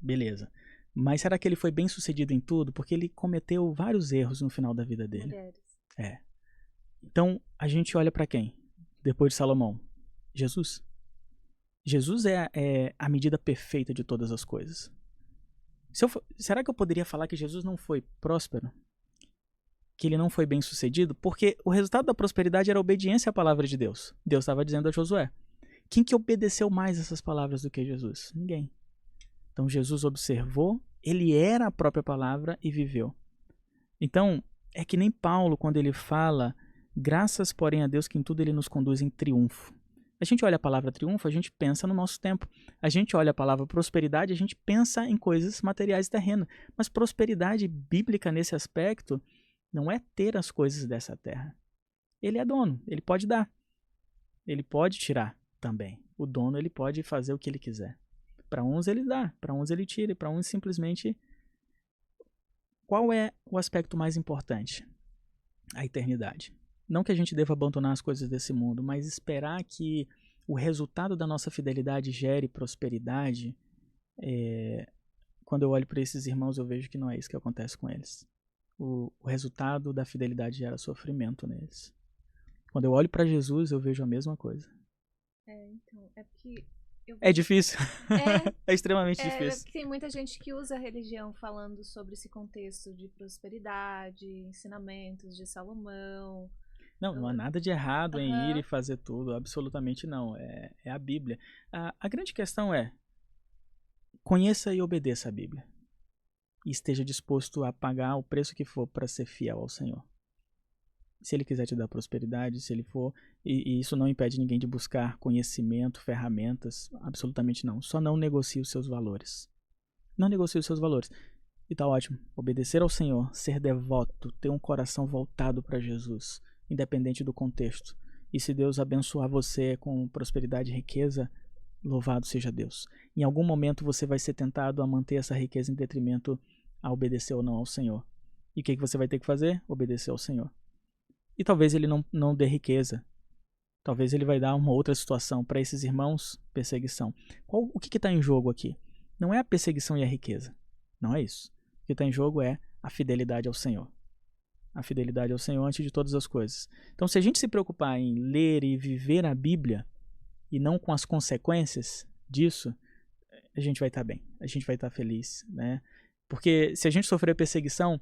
Beleza. Mas será que ele foi bem-sucedido em tudo? Porque ele cometeu vários erros no final da vida dele. Mulheres. Então, a gente olha para quem? Depois de Salomão? Jesus. Jesus é a medida perfeita de todas as coisas. Será que eu poderia falar que Jesus não foi próspero? Que ele não foi bem sucedido? Porque o resultado da prosperidade era a obediência à palavra de Deus. Deus estava dizendo a Josué. Quem que obedeceu mais essas palavras do que Jesus? Ninguém. Então Jesus observou, ele era a própria palavra e viveu. Então, é que nem Paulo quando ele fala: graças, porém, a Deus que em tudo ele nos conduz em triunfo. A gente olha a palavra triunfo, a gente pensa no nosso tempo. A gente olha a palavra prosperidade, a gente pensa em coisas materiais terrenas. Mas prosperidade bíblica nesse aspecto não é ter as coisas dessa terra. Ele é dono, ele pode dar. Ele pode tirar também. O dono ele pode fazer o que ele quiser. Para uns ele dá, para uns ele tira, para uns simplesmente... Qual é o aspecto mais importante? A eternidade. Não que a gente deva abandonar as coisas desse mundo, mas esperar que o resultado da nossa fidelidade gere prosperidade. Quando eu olho para esses irmãos, eu vejo que não é isso que acontece com eles. O resultado da fidelidade gera sofrimento neles. Quando eu olho para Jesus, eu vejo a mesma coisa. Então, é porque... É difícil. É extremamente difícil. É porque tem muita gente que usa a religião falando sobre esse contexto de prosperidade, ensinamentos de Salomão. Não há nada de errado em ir e fazer tudo, absolutamente não. É a Bíblia. A grande questão é: conheça e obedeça a Bíblia. E esteja disposto a pagar o preço que for para ser fiel ao Senhor. Se Ele quiser te dar prosperidade, se Ele for... E isso não impede ninguém de buscar conhecimento, ferramentas, absolutamente não. Só não negocie os seus valores. Não negocie os seus valores. E tá ótimo. Obedecer ao Senhor, ser devoto, ter um coração voltado para Jesus, independente do contexto. E se Deus abençoar você com prosperidade e riqueza, louvado seja Deus. Em algum momento você vai ser tentado a manter essa riqueza em detrimento a obedecer ou não ao Senhor. E o que você vai ter que fazer? Obedecer ao Senhor. E talvez Ele não dê riqueza. Talvez Ele vai dar uma outra situação. Para esses irmãos, perseguição. O que está em jogo aqui? Não é a perseguição e a riqueza. Não é isso. O que está em jogo é a fidelidade ao Senhor. A fidelidade ao Senhor antes de todas as coisas. Então, se a gente se preocupar em ler e viver a Bíblia, e não com as consequências disso, a gente vai estar bem. A gente vai estar feliz, né? Porque se a gente sofrer perseguição,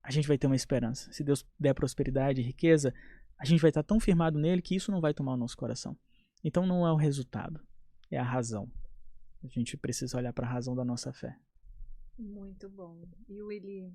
a gente vai ter uma esperança. Se Deus der prosperidade e riqueza, a gente vai estar tão firmado nele que isso não vai tomar o nosso coração. Então não é o resultado, é a razão. A gente precisa olhar para a razão da nossa fé. Muito bom. E Willy,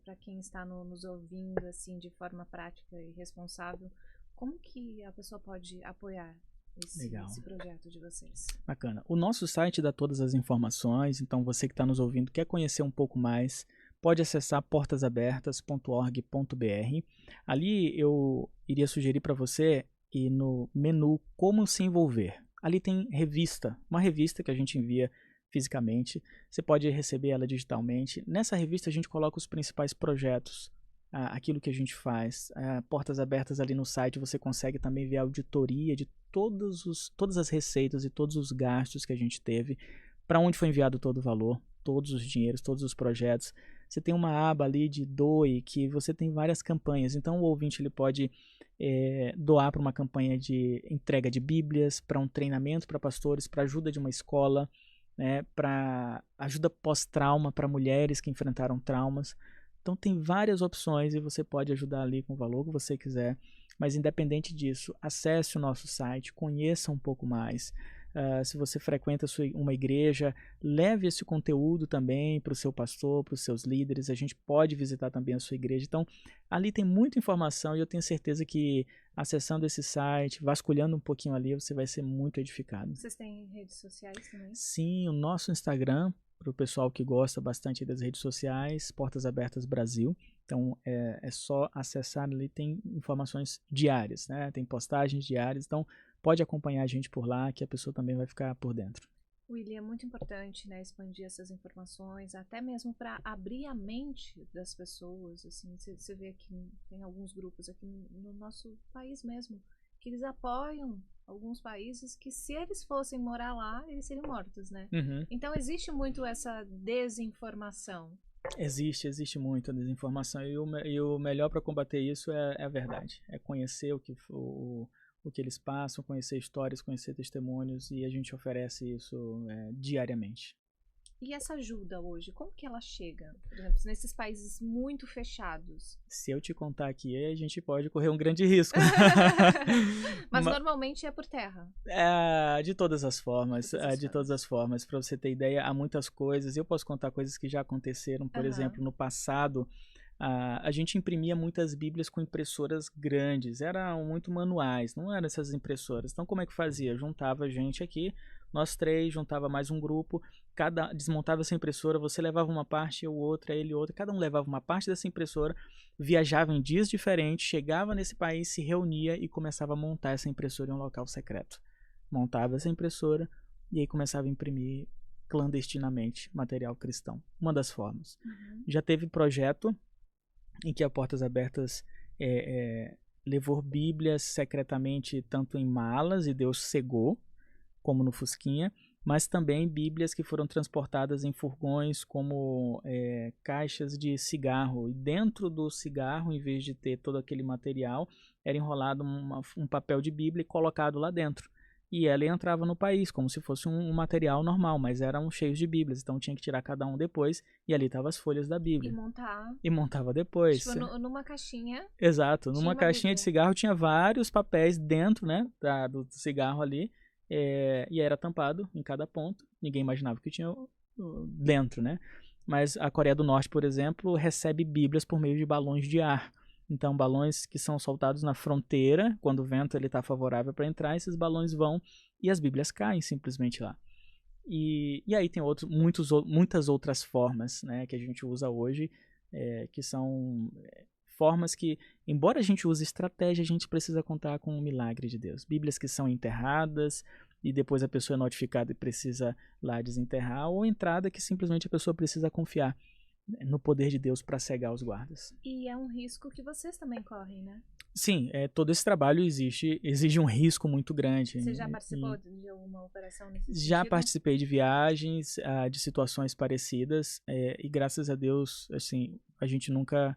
para quem está nos ouvindo assim de forma prática e responsável, como que a pessoa pode apoiar esse projeto de vocês? Bacana. O nosso site dá todas as informações, então você que está nos ouvindo, quer conhecer um pouco mais, pode acessar portasabertas.org.br. Ali eu iria sugerir para você ir no menu Como se envolver. Ali tem revista, uma revista que a gente envia fisicamente. Você pode receber ela digitalmente. Nessa revista a gente coloca os principais projetos, aquilo que a gente faz. Portas abertas ali no site, você consegue também ver a auditoria de todas as receitas e todos os gastos que a gente teve, para onde foi enviado todo o valor, todos os dinheiros, todos os projetos. Você tem uma aba ali de doe, que você tem várias campanhas. Então o ouvinte ele pode doar para uma campanha de entrega de bíblias, para um treinamento para pastores, para ajuda de uma escola, né, para ajuda pós-trauma para mulheres que enfrentaram traumas. Então tem várias opções e você pode ajudar ali com o valor que você quiser. Mas independente disso, acesse o nosso site, conheça um pouco mais. Se você frequenta uma igreja, leve esse conteúdo também para o seu pastor, para os seus líderes. A gente pode visitar também a sua igreja. Então, ali tem muita informação e eu tenho certeza que acessando esse site, vasculhando um pouquinho ali, você vai ser muito edificado. Vocês têm redes sociais também? Sim, o nosso Instagram, para o pessoal que gosta bastante das redes sociais, Portas Abertas Brasil. Então, é só acessar ali, tem informações diárias, né? Tem postagens diárias, então pode acompanhar a gente por lá, que a pessoa também vai ficar por dentro. Willy, é muito importante, né, expandir essas informações, até mesmo para abrir a mente das pessoas. Assim, você vê que tem alguns grupos aqui no nosso país mesmo, que eles apoiam alguns países que, se eles fossem morar lá, eles seriam mortos, né? Uhum. Então, existe muito essa desinformação. Existe muita desinformação e o melhor para combater isso é a verdade. É conhecer o que eles passam, conhecer histórias, conhecer testemunhos, e a gente oferece isso diariamente. E essa ajuda hoje, como que ela chega? Por exemplo, nesses países muito fechados. Se eu te contar aqui, a gente pode correr um grande risco. Mas normalmente é por terra. De todas as formas. De todas as formas. Para você ter ideia, há muitas coisas. Eu posso contar coisas que já aconteceram. Por exemplo, no passado, a gente imprimia muitas bíblias com impressoras grandes. Eram muito manuais, não eram essas impressoras. Então, como é que fazia? Juntava a gente aqui, nós três, juntava mais um grupo, desmontava essa impressora, você levava uma parte, eu outra, ele outra, cada um levava uma parte dessa impressora, viajava em dias diferentes, chegava nesse país, se reunia e começava a montar essa impressora em um local secreto. Montava essa impressora e aí começava a imprimir clandestinamente material cristão. Uma das formas. Já teve projeto em que a Portas Abertas levou Bíblias secretamente tanto em malas e Deus cegou, como no Fusquinha, mas também Bíblias que foram transportadas em furgões como caixas de cigarro. E dentro do cigarro, em vez de ter todo aquele material, era enrolado um papel de Bíblia e colocado lá dentro. E ela entrava no país como se fosse um material normal, mas eram cheios de Bíblias, então tinha que tirar cada um depois, e ali estavam as folhas da Bíblia. E montar. E montava depois. Tipo, numa caixinha. Exato, tinha numa uma caixinha de Bíblia. cigarro tinha vários papéis dentro, né, do cigarro ali, e era tampado em cada ponto. Ninguém imaginava que tinha dentro, né? Mas a Coreia do Norte, por exemplo, recebe Bíblias por meio de balões de ar. Então, balões que são soltados na fronteira, quando o vento está favorável para entrar, esses balões vão e as Bíblias caem simplesmente lá. E aí tem muitas outras formas, né, que a gente usa hoje, que são formas que, embora a gente use estratégia, a gente precisa contar com o milagre de Deus. Bíblias que são enterradas e depois a pessoa é notificada e precisa lá desenterrar, ou entrada que simplesmente a pessoa precisa confiar no poder de Deus para cegar os guardas. E é um risco que vocês também correm, né? Sim, todo esse trabalho exige um risco muito grande. Você já participou de alguma operação nesse sentido? Já participei de viagens, de situações parecidas, e graças a Deus, assim, a gente nunca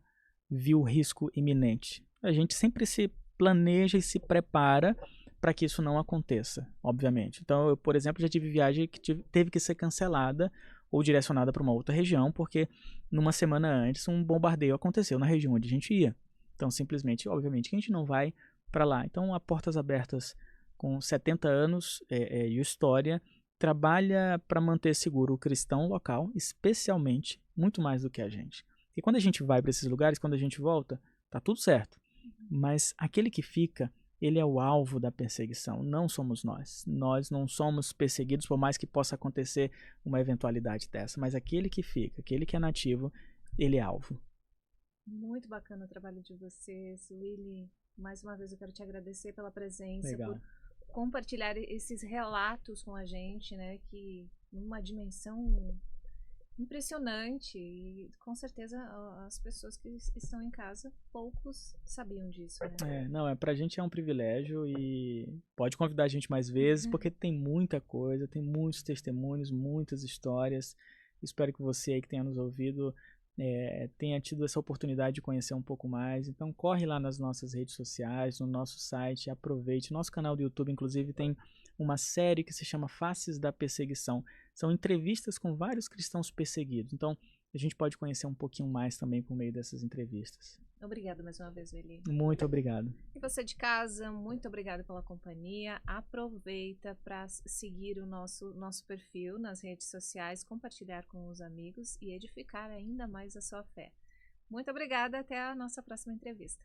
viu risco iminente. A gente sempre se planeja e se prepara para que isso não aconteça, obviamente. Então, eu, por exemplo, já tive viagem que teve que ser cancelada ou direcionada para uma outra região, porque numa semana antes um bombardeio aconteceu na região onde a gente ia. Então, simplesmente, obviamente, que a gente não vai para lá. Então, a Portas Abertas, com 70 anos de história, trabalha para manter seguro o cristão local, especialmente, muito mais do que a gente. E quando a gente vai para esses lugares, quando a gente volta, tá tudo certo. Mas aquele que fica, ele é o alvo da perseguição, não somos nós. Nós não somos perseguidos, por mais que possa acontecer uma eventualidade dessa. Mas aquele que fica, aquele que é nativo, ele é alvo. Muito bacana o trabalho de vocês, Willy. Mais uma vez eu quero te agradecer pela presença, Legal. por compartilhar esses relatos com a gente, né? Que numa dimensão impressionante, e com certeza as pessoas que estão em casa, poucos sabiam disso, né? Não, pra gente é um privilégio e pode convidar a gente mais vezes, porque tem muita coisa, tem muitos testemunhos, muitas histórias. Espero que você aí que tenha nos ouvido tenha tido essa oportunidade de conhecer um pouco mais. Então corre lá nas nossas redes sociais, no nosso site, aproveite. Nosso canal do YouTube, inclusive, tem uma série que se chama Faces da Perseguição. São entrevistas com vários cristãos perseguidos. Então a gente pode conhecer um pouquinho mais também por meio dessas entrevistas. Obrigada mais uma vez, Willy. Muito obrigado. E você de casa, muito obrigada pela companhia. Aproveita para seguir o nosso perfil nas redes sociais, compartilhar com os amigos e edificar ainda mais a sua fé. Muito obrigada, até a nossa próxima entrevista.